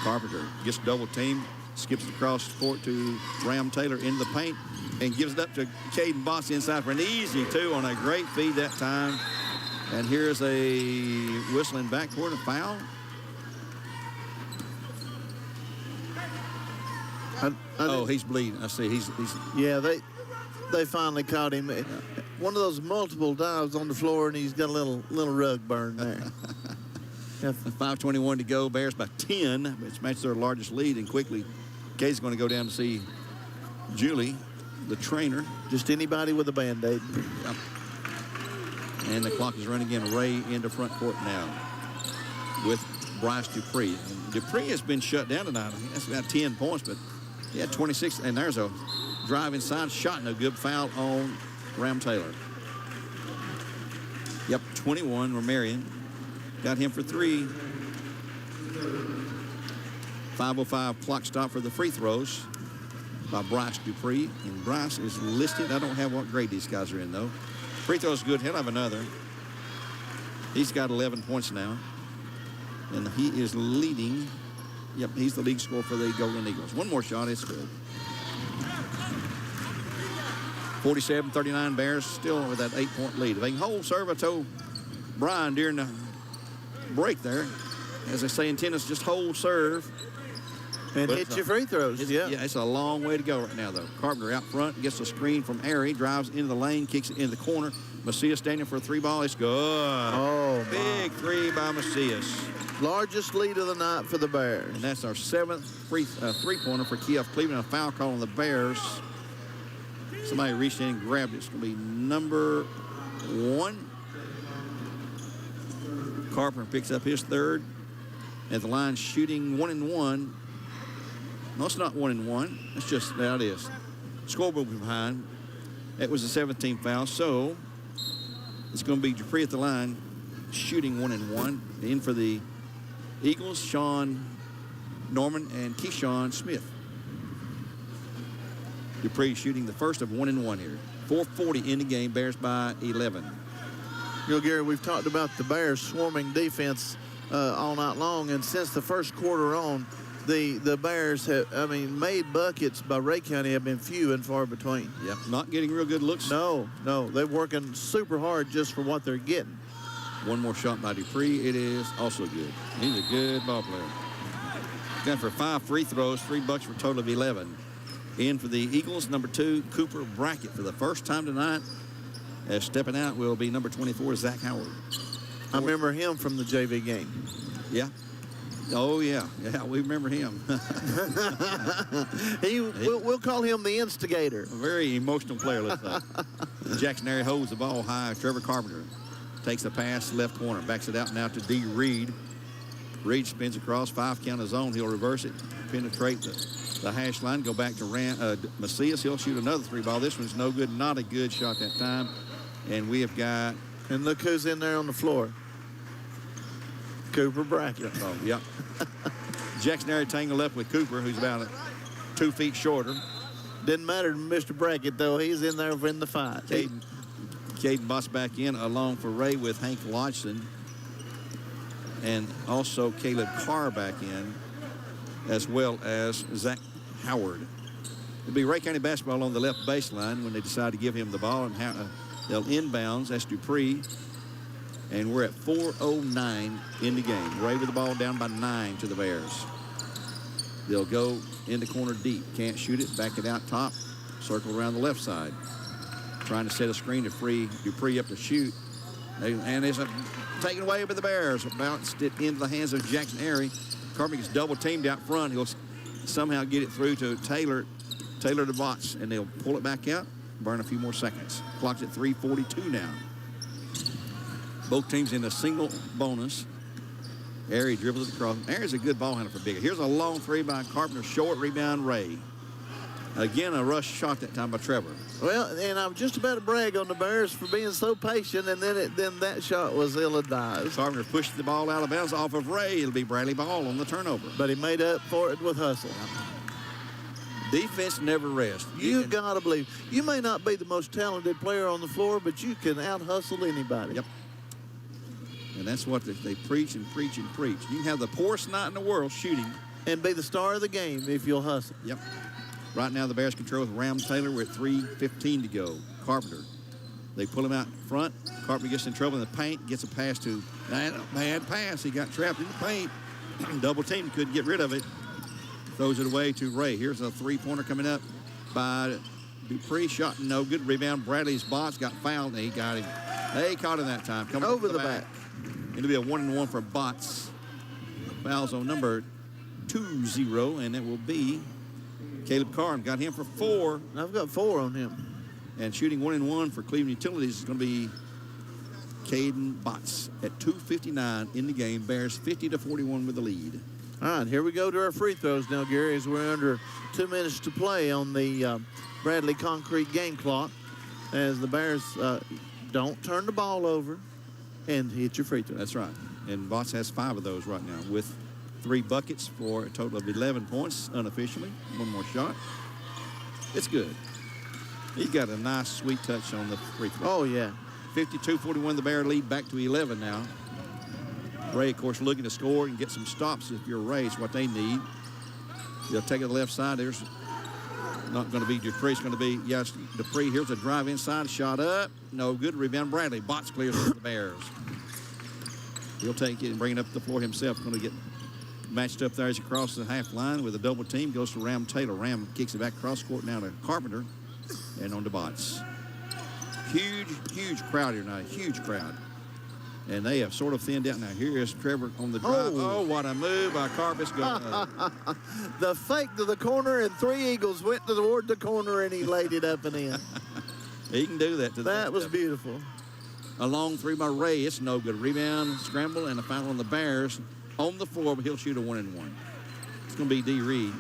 Carpenter gets double teamed. skips it across the court to Ram Taylor into the paint and gives it up to Caden Botts inside for an easy 2 on a great feed that time. And here's a whistling backcourt, a foul. He's bleeding. I see. He's Yeah, they finally caught him. Yeah. One of those multiple dives on the floor, and he's got a little rug burn there. 5:21 to go. Bears by 10, which matches their largest lead. And quickly, Kay's going to go down to see Julie, the trainer. Just anybody with a Band-Aid. Yep. And the clock is running again. Ray into front court now with Bryce Dupree. And Dupree has been shut down tonight. I think that's about 10 points, but he had 26. And there's a drive inside, shot, no good. Foul on Ram Taylor. Yep, 21, Romarian. Got him for 3. 5:05 clock stop for the free throws by Bryce Dupree. And Bryce is listed. I don't have what grade these guys are in, though. Free throw's good. He'll have another. He's got 11 points now. And he is leading. Yep, he's the league scorer for the Golden Eagles. One more shot, it's good. 47-39 Bears still with that 8-point lead. If they can hold serve, I told Brian during the break there, as they say in tennis, just hold serve. And hit your free throws. Yeah, it's a long way to go right now, though. Carpenter out front, gets the screen from Airy, drives into the lane, kicks it into the corner. Macias standing for a 3-ball. It's good. Oh, big 3 by Macias. Largest lead of the night for the Bears. And that's our 7th three-pointer for Kiev Cleveland. A foul call on the Bears. Somebody reached in and grabbed it. It's going to be number 1. Carpenter picks up his 3rd. At the line, shooting 1 and 1. No, it's not 1 and 1. It's just, that is. Scoreboard behind. That was the 17th foul. So it's going to be Dupree at the line, shooting 1 and 1. In for the Eagles, Sean Norman and Keyshawn Smith. Dupree shooting the first of 1 and 1 here. 4:40 in the game. Bears by 11. You know, Gary, we've talked about the Bears swarming defense all night long, and since the first quarter on, the Bears have, made buckets by Ray County have been few and far between. Yep, not getting real good looks. No, they're working super hard just for what they're getting. One more shot by Dupree. It is also good. He's a good ball player. Got for 5 free throws, 3 bucks for a total of 11. In for the Eagles, number 2, Cooper Brackett for the first time tonight. As stepping out will be number 24, Zach Howard. I remember him from the JV game. Yeah. Oh, yeah. Yeah, we remember him. We'll call him the instigator. A very emotional player, looks like. Jackson Airy holds the ball high. Trevor Carpenter takes the pass, left corner, backs it out now to D. Reed. Reed spins across, 5 count of zone. He'll reverse it, penetrate the hash line, go back to Macias. He'll shoot another 3-ball. This one's no good, not a good shot that time. And we have got... And look who's in there on the floor. Cooper Brackett. Oh, yep. Jackson Airy tangled up with Cooper, who's about 2 feet shorter. Didn't matter to Mr. Brackett, though. He's in there in the fight. Caden Boss back in, along for Ray with Hank Lodgson. And also Caleb Carr back in, as well as Zach Howard. It'll be Ray County basketball on the left baseline when they decide to give him the ball. And they'll inbounds. That's Dupree. And we're at 4:09 in the game. Ray with the ball down by 9 to the Bears. They'll go in the corner deep. Can't shoot it. Back it out top. Circle around the left side. Trying to set a screen to free Dupree up to shoot. And it's taken away by the Bears. Bounced it into the hands of Jackson Airy. Carpenter gets double teamed out front. He'll somehow get it through to Taylor to Botts. And they'll pull it back out. Burn a few more seconds. Clock's at 3:42 now. Both teams in a single bonus. Airy dribbles it across. Airy's a good ball handler for Big. Here's a long 3 by Carpenter. Short rebound, Ray. Again, a rush shot that time by Trevor. Well, and I'm just about to brag on the Bears for being so patient, and then that shot was ill-advised. Carpenter pushed the ball out of bounds off of Ray. It'll be Bradley Ball on the turnover. But he made up for it with hustle. Defense never rests. You got to believe. You may not be the most talented player on the floor, but you can out-hustle anybody. Yep. And that's what they preach and preach and preach. You can have the poorest night in the world shooting, and be the star of the game if you'll hustle. Yep. Right now, the Bears control with Ram Taylor. We're at 3:15 to go. Carpenter. They pull him out in front. Carpenter gets in trouble in the paint, gets a pass to, bad pass. He got trapped in the paint. Double team, couldn't get rid of it. Throws it away to Ray. Here's a three-pointer coming up by Dupree. Shot no good. Rebound. Bradley's box got fouled, and he got him. They caught him that time. Coming over the back. It'll be a 1-and-1 for Bots. Fouls on number 20, and it will be Caleb Carr. Got him for 4. I've got 4 on him. And shooting 1-and-1 for Cleveland Utilities is going to be Caden Bots at 2:59 in the game. Bears 50-41 with the lead. All right, here we go to our free throws now, Gary, as we're under 2 minutes to play on the Bradley Concrete game clock. As the Bears don't turn the ball over and hit your free throw. That's right. And Bots has 5 of those right now with 3 buckets for a total of 11 points unofficially. One more shot. It's good. He's got a nice, sweet touch on the free throw. Oh, yeah. 52-41, the Bear lead back to 11 now. Ray, of course, looking to score and get some stops if you're Ray. It's what they need. They'll take it to the left side. There's not going to be Dupree. It's going to be, yes, Dupree. Here's a drive inside, shot up. No good. Rebound, Bradley. Bots clears for the Bears. He'll take it and bring it up the floor himself. Going to get matched up there as he crosses the half line with a double team. Goes to Ram Taylor. Ram kicks it back cross court now to Carpenter. And on to Bots. Huge crowd here now. Huge crowd. And they have sort of thinned out now. Here is Trevor on the drive. Oh, what a move by Carpus. The fake to the corner, and 3 Eagles went toward the corner, and he laid it up and in. He can do that. That was beautiful. A long 3 by Ray. It's no good. Rebound, scramble, and a foul on the Bears. On the floor, but he'll shoot a 1-and-1. It's going to be D. Reed.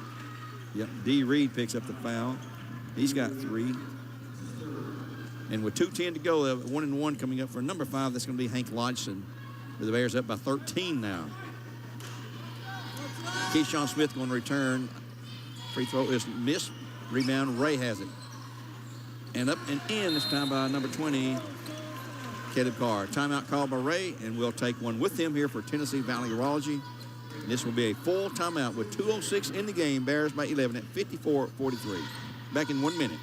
Yep, D. Reed picks up the foul. He's got 3. And with 2:10 to go, 1-and-1 coming up for number 5. That's going to be Hank Lodgson. The Bears up by 13 now. Keyshawn Smith going to return. Free throw is missed. Rebound, Ray has it. And up and in this time by number 20, Caleb Carr. Timeout called by Ray, and we'll take one with him here for Tennessee Valley Urology. And this will be a full timeout with 2:06 in the game. Bears by 11 at 54-43. Back in 1 minute.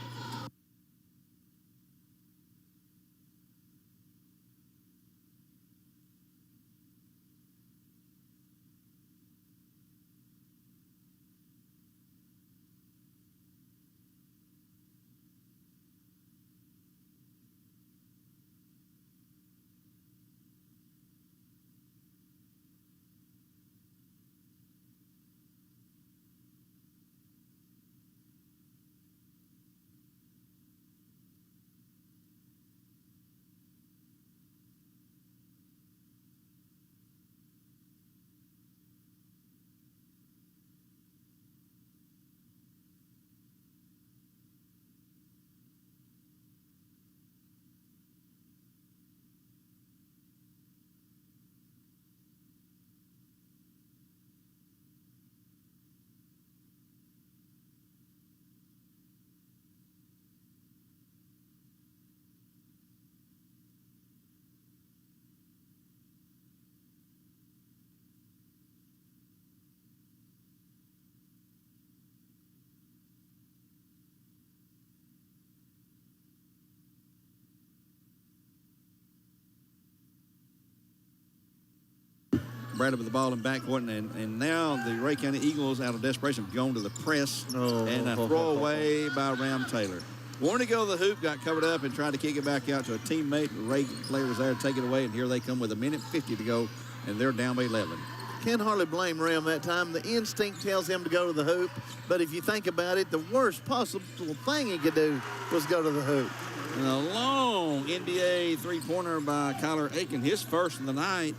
Bradley with the ball in backcourt, and now the Ray County Eagles, out of desperation, have gone to the press and a throwaway by Ram Taylor. Wanted to go to the hoop, got covered up, and tried to kick it back out to a teammate. The Ray player was there to take it away, and here they come with 1:50 to go, and they're down by 11. Can't hardly blame Ram that time. The instinct tells him to go to the hoop, but if you think about it, the worst possible thing he could do was go to the hoop. And a long NBA three-pointer by Kyler Aiken, his first of the night.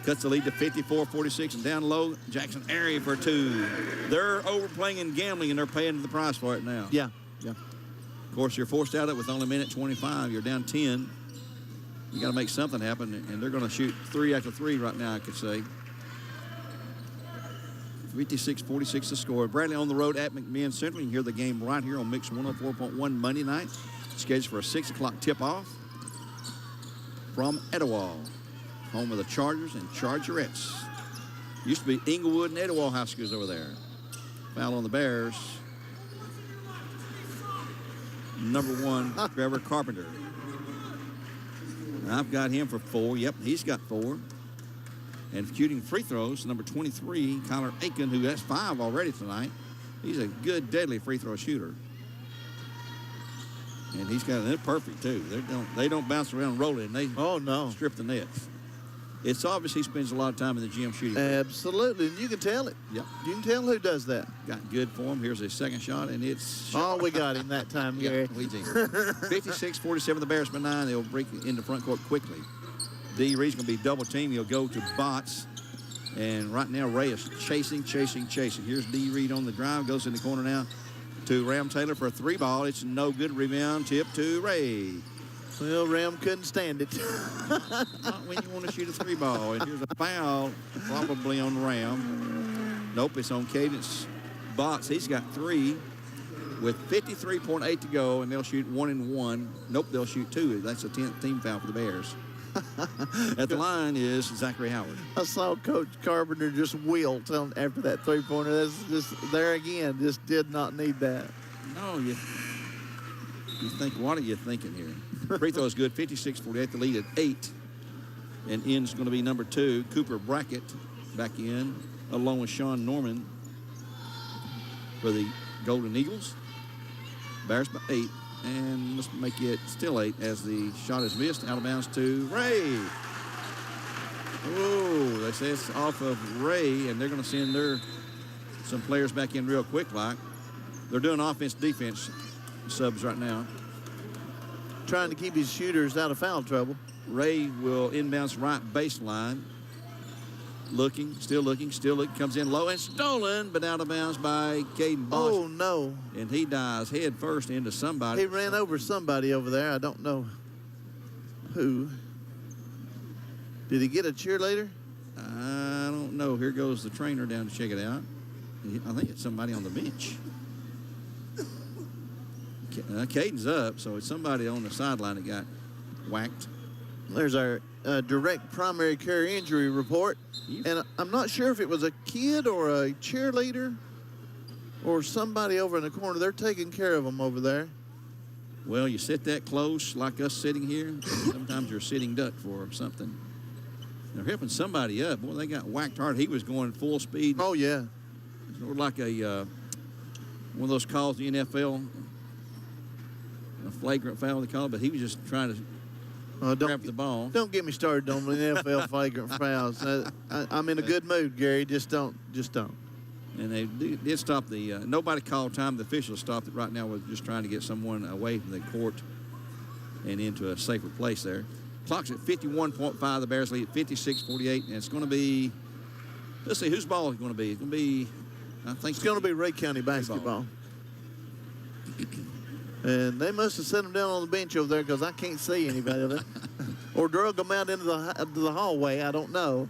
Cuts the lead to 54-46, and down low, Jackson Airy for 2. They're overplaying and gambling, and they're paying the price for it now. Yeah. Of course, you're forced out of it with only a minute 25. You're down 10. You got to make something happen, and they're going to shoot 3 after 3 right now, I could say. 56-46 to score. Bradley on the road at McMinn Central. You can hear the game right here on Mix 104.1 Monday night. Scheduled for a 6 o'clock tip-off from Etowah, home of the Chargers and Chargerettes. Used to be Inglewood and Etowah High Schools over there. Foul on the Bears. Number 1, Trevor Carpenter. I've got him for 4. Yep, he's got 4. And shooting free throws, number 23, Kyler Aiken, who has 5 already tonight. He's a good, deadly free throw shooter. And he's got it perfect, too. They don't bounce around rolling. They strip the nets. It's obvious he spends a lot of time in the gym shooting. Absolutely, and you can tell it. Yep. You can tell who does that. Got good form. Here's his second shot, and it's... Oh, we got him that time, Gary. Yeah, we did. 56-47, the Bears by 9. They'll break into front court quickly. D. Reed's going to be double teamed. He'll go to Botts. And right now, Ray is chasing. Here's D. Reed on the drive. Goes in the corner now to Ram Taylor for a 3 ball. It's no good. Rebound tip to Ray. Well, Ram couldn't stand it. Not when you want to shoot a 3 ball. And here's a foul probably on Ram. Nope, it's on Cadence Botts. He's got 3 with 53.8 to go, and they'll shoot 1 and 1. Nope, they'll shoot 2. That's a 10th team foul for the Bears. At the line is Zachary Howard. I saw Coach Carpenter just wilt after that 3-pointer. That's just there again. Just did not need that. No, you think, what are you thinking here? Free throw is good, 56-48. The lead at 8. And in's going to be number 2, Cooper Brackett, back in, along with Sean Norman for the Golden Eagles. Bears by 8. And let's make it still 8 as the shot is missed. Out of bounds to Ray. Oh, they say it's off of Ray, and they're going to send some players back in real quick like. They're doing offense-defense subs right now. Trying to keep his shooters out of foul trouble. Ray will inbounds right baseline. Still looking, comes in low and stolen, but out of bounds by Caden Bosch. Oh, no. And he dives head first into somebody. He ran over somebody over there. I don't know who. Did he get a cheerleader? I don't know. Here goes the trainer down to check it out. I think it's somebody on the bench. Caden's up, so it's somebody on the sideline that got whacked. There's our direct primary care injury report. And I'm not sure if it was a kid or a cheerleader or somebody over in the corner. They're taking care of them over there. Well, you sit that close like us sitting here. Sometimes you're sitting duck for something. They're helping somebody up. Boy, they got whacked hard. He was going full speed. Oh, yeah. Sort of like one of those calls in the NFL. A flagrant foul, they call it, but he was just trying to grab the ball. Don't get me started on the NFL flagrant fouls. I'm in a good mood, Gary. Just don't. And they did stop the. Nobody called time. The officials stopped it right now. We're just trying to get someone away from the court and into a safer place there. Clock's at 51.5. The Bears lead at 56-48, and it's going to be. Let's see whose ball is going to be. It's going to be. I think it's going to be Ray County basketball. And they must have set them down on the bench over there because I can't see anybody there. Or drug them out into the hallway. I don't know.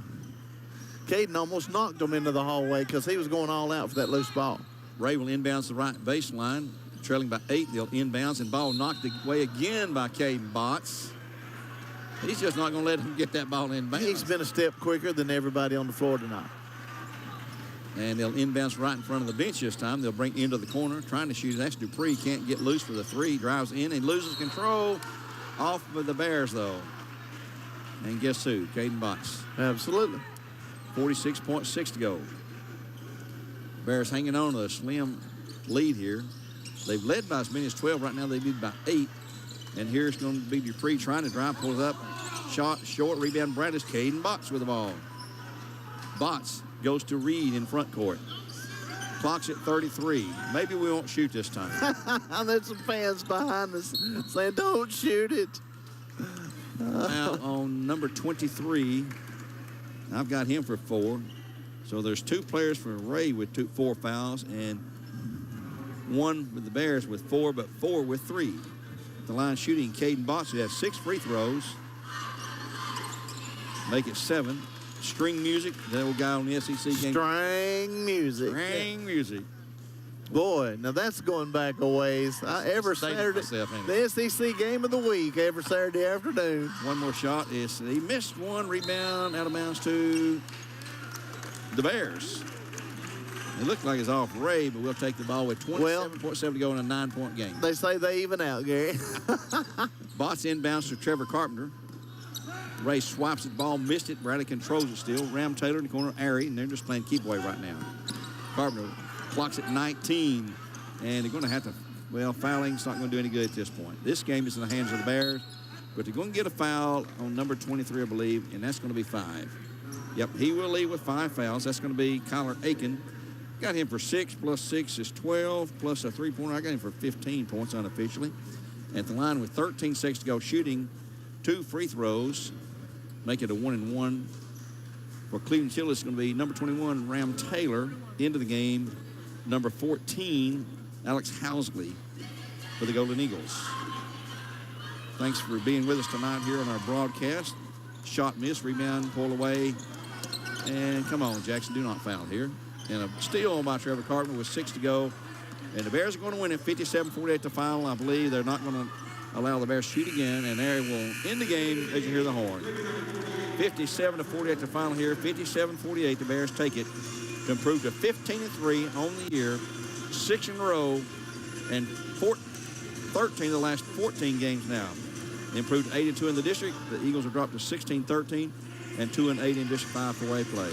Caden almost knocked them into the hallway because he was going all out for that loose ball. Ray will inbounds the right baseline, trailing by 8. They'll inbounds, and ball knocked away again by Caden Botts. He's just not going to let him get that ball inbounds. He's been a step quicker than everybody on the floor tonight. And they'll inbounds right in front of the bench this time. They'll bring into the corner, trying to shoot. That's Dupree. Can't get loose for the 3. Drives in and loses control. Off of the Bears, though. And guess who? Caden Botts. Absolutely. 46.6 to go. Bears hanging on to a slim lead here. They've led by as many as 12. Right now they lead by 8. And here's going to be Dupree trying to drive, pulls up. Shot, short, rebound. Bradis. Caden Botts with the ball. Botts goes to Reed in front court. Clock's at 33. Maybe we won't shoot this time. There's some fans behind us saying, don't shoot it. Now on number 23, I've got him for 4. So there's 2 players for Ray with 4 fouls and 1 with the Bears with 4, but 4 with 3. The line shooting Caden Botts, who has 6 free throws. Make it 7. String music, that old guy on the SEC game. String music. Boy, now that's going back a ways. Every Saturday, the SEC game of the week, every Saturday afternoon. One more shot. He missed one. Rebound, out of bounds to the Bears. It looked like it's off Ray, but we'll take the ball with 27.7 to go in a 9-point game. They say they even out, Gary. Bots inbounds to Trevor Carpenter. Ray swipes the ball, missed it. Bradley controls it still. Ram Taylor in the corner, Airy, and they're just playing keep away right now. Carpenter clocks at 19, and they're going to have to, well, fouling's not going to do any good at this point. This game is in the hands of the Bears, but they're going to get a foul on number 23, I believe, and that's going to be 5. Yep, he will leave with 5 fouls. That's going to be Kyler Aiken. Got him for 6, plus 6 is 12, plus a 3-pointer. I got him for 15 points unofficially. At the line with 13 seconds to go, shooting 2 free throws. Make it a 1-and-1. For Cleveland Hill, it's going to be number 21, Ram Taylor. Into the game, number 14, Alex Housley for the Golden Eagles. Thanks for being with us tonight here on our broadcast. Shot miss, rebound, pull away. And come on, Jackson, do not foul here. And a steal by Trevor Carpenter with 6 to go. And the Bears are going to win at 57-48 to final. I believe they're not going to allow the Bears to shoot again, and they will end the game as you hear the horn. 57-48 to final here. 57-48, the Bears take it to improve to 15-3 on the year, 6 in a row, and 13 of the last 14 games now. They improved to 8-2 in the district. The Eagles have dropped to 16-13 and 2-8 in District 5 for way play.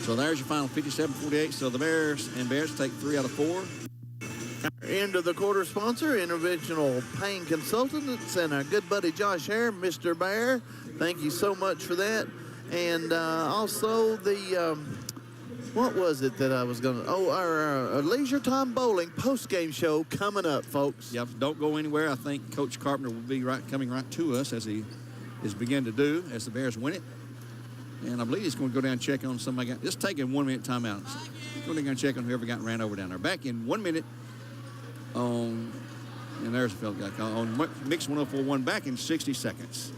So there's your final 57-48. So the Bears take 3 out of 4. End of the quarter sponsor, Interventional Pain Consultants, and our good buddy Josh Hare, Mr. Bear. Thank you so much for that. And also the, what was it that I was going to, our Leisure Time Bowling post-game show coming up, folks. Yep, don't go anywhere. I think Coach Carpenter will be coming right to us as he is beginning to do as the Bears win it. And I believe he's going to go down and check on somebody. Just take a 1-minute timeout. Go down and check on whoever got ran over down there. Back in 1 minute on, and there's a fellow got called, on Mix 104.1 back in 60 seconds.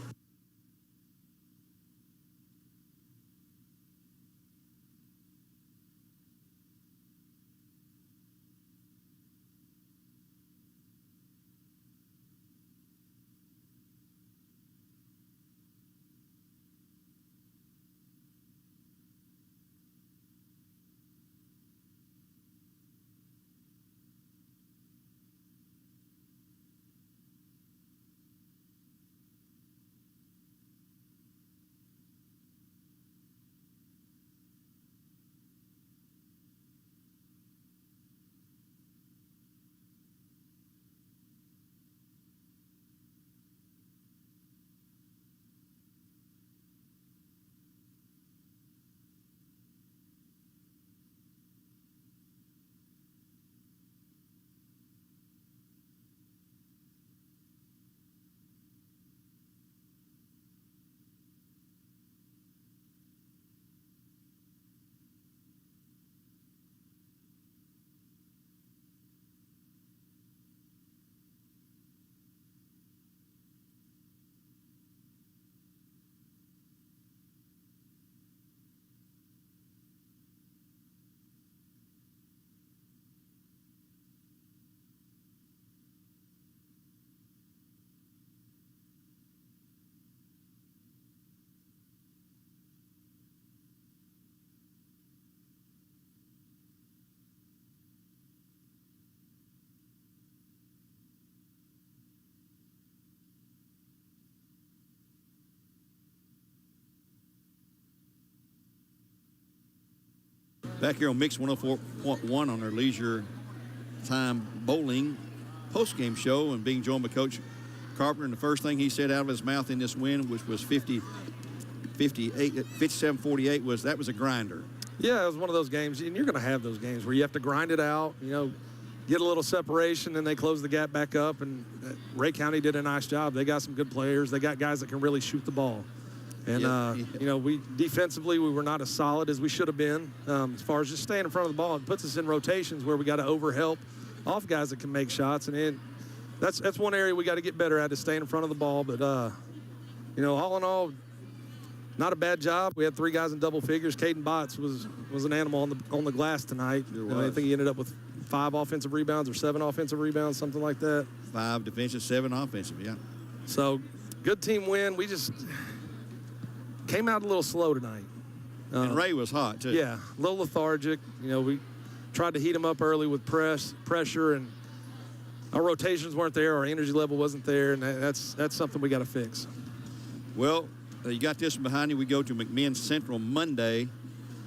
Back here on Mix 104.1 on our Leisure Time Bowling post-game show, and being joined by Coach Carpenter. And the first thing he said out of his mouth in this win, which was 57-48, was that was a grinder. Yeah, it was one of those games, and you're going to have those games where you have to grind it out, you know, get a little separation, and they close the gap back up. And Ray County did a nice job. They got some good players. They got guys that can really shoot the ball. And, you know, we defensively, we were not as solid as we should have been as far as just staying in front of the ball. It puts us in rotations where we got to overhelp off guys that can make shots. And that's one area we got to get better at, is staying in front of the ball. But, you know, all in all, not a bad job. We had 3 guys in double figures. Caden Botts was an animal on the glass tonight. I think he ended up with 5 offensive rebounds or 7 offensive rebounds, something like that. 5 defensive, 7 offensive, yeah. So, good team win. We just came out a little slow tonight. And Ray was hot, too. Yeah, a little lethargic. You know, we tried to heat him up early with pressure, and our rotations weren't there. Our energy level wasn't there, and that's something we got to fix. Well, you got this one behind you. We go to McMinn Central Monday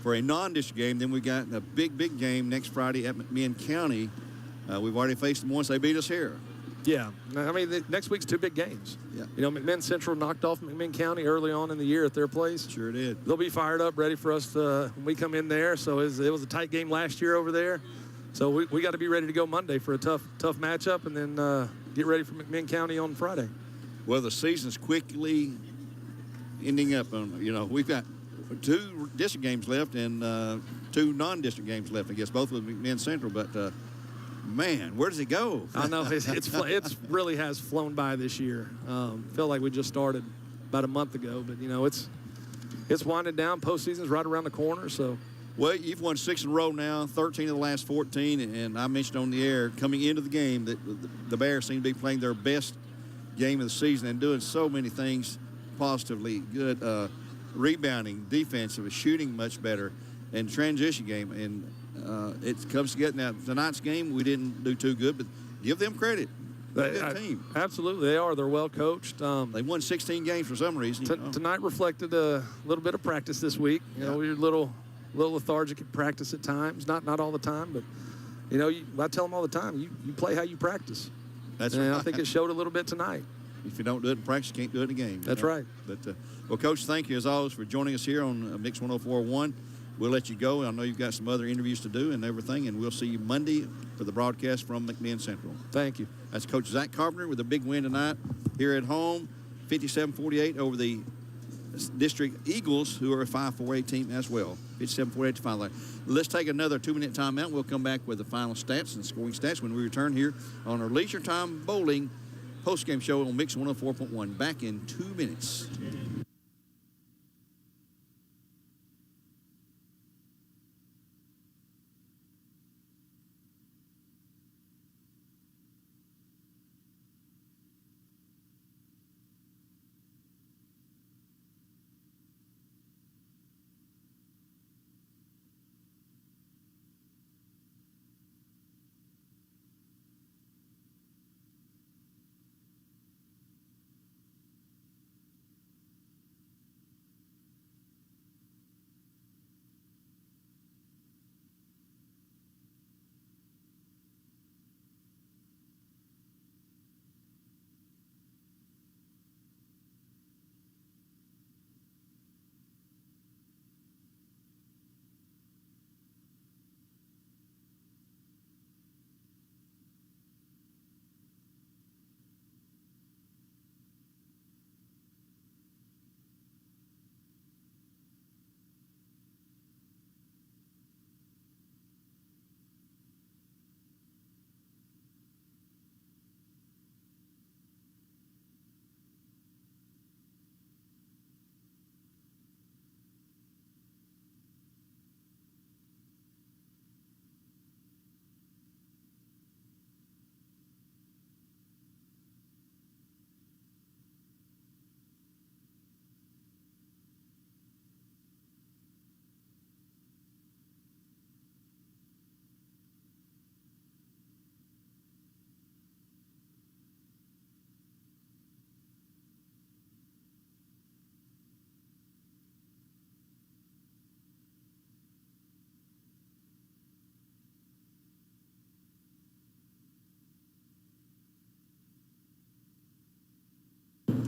for a non-district game. Then we got a big game next Friday at McMinn County. We've already faced them once. They beat us here. Yeah. I mean, next week's 2 big games. Yeah. You know, McMinn Central knocked off McMinn County early on in the year at their place. Sure did. They'll be fired up, ready for us when we come in there. So it was a tight game last year over there. So we got to be ready to go Monday for a tough matchup, and then get ready for McMinn County on Friday. Well, the season's quickly ending up. We've got 2 district games left and 2 non-district games left, I guess, both with McMinn Central. But, man, where does it go? I know. It's really has flown by this year. Feel like we just started about a month ago. But, you know, it's winding down. Postseason's right around the corner, so. Well, you've won 6 in a row now, 13 of the last 14, and I mentioned on the air coming into the game that the Bears seem to be playing their best game of the season and doing so many things positively. Good rebounding, defensive, shooting much better, and transition game. And it comes together. Now, tonight's game, we didn't do too good, but give them credit. They're a good team. Absolutely, they are. They're well coached. They won 16 games for some reason. Tonight reflected a little bit of practice this week. You know, we were a little lethargic at practice at times. Not all the time, but, you know, I tell them all the time, you play how you practice. That's and right. I think it showed a little bit tonight. If you don't do it in practice, you can't do it in a game. That's right. But, well, Coach, thank you, as always, for joining us here on Mix 104.1. We'll let you go. I know you've got some other interviews to do and everything, and we'll see you Monday for the broadcast from McMinn Central. Thank you. That's Coach Zach Carpenter with a big win tonight here at home, 57-48 over the District Eagles, who are a 5-4A team as well. 57-48 to final. Let's take another 2-minute timeout. We'll come back with the final stats and scoring stats when we return here on our Leisure Time Bowling postgame show on Mix 104.1. Back in 2 minutes.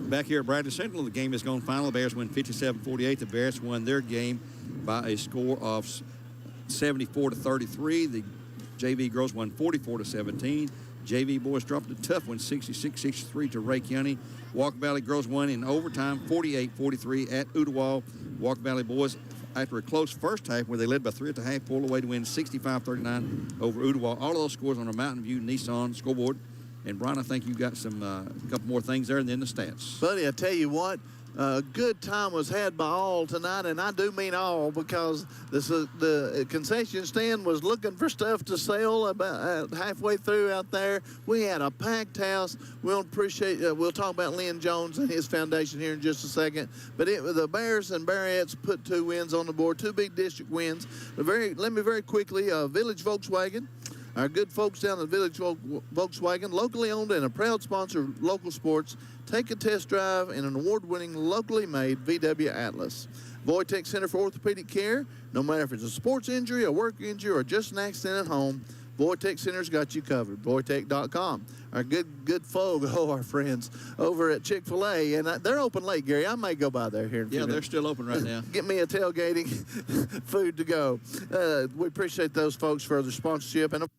Back here at Bradley Central, the game has gone final. The Bears win 57-48. The Bears won their game by a score of 74-33. The JV girls won 44-17. JV boys dropped a tough one, 66-63 to Ray County. Walker Valley girls won in overtime, 48-43 at Ooltewah. Walker Valley boys, after a close first half where they led by 3 at the half, pulled away to win 65-39 over Ooltewah. All of those scores on our Mountain View Nissan scoreboard. And, Brian, I think you got some a couple more things there and then the stats. Buddy, I tell you what, A good time was had by all tonight, and I do mean all, because the concession stand was looking for stuff to sell about halfway through out there. We had a packed house. We'll talk about Lynn Jones and his foundation here in just a second. But the Bears and Barrettes put 2 wins on the board, 2 big district wins. Let me very quickly, Village Volkswagen. Our good folks down at Village Volkswagen, locally owned and a proud sponsor of local sports. Take a test drive in an award-winning, locally made VW Atlas. Voitech Center for Orthopedic Care. No matter if it's a sports injury, a work injury, or just an accident at home, Voitech Center's got you covered. Voitech.com. Our good folk, our friends over at Chick-fil-A, and they're open late, Gary. I may go by there here in a few Yeah, they're minutes. still open right now. Get me a tailgating food to go. We appreciate those folks for their sponsorship. And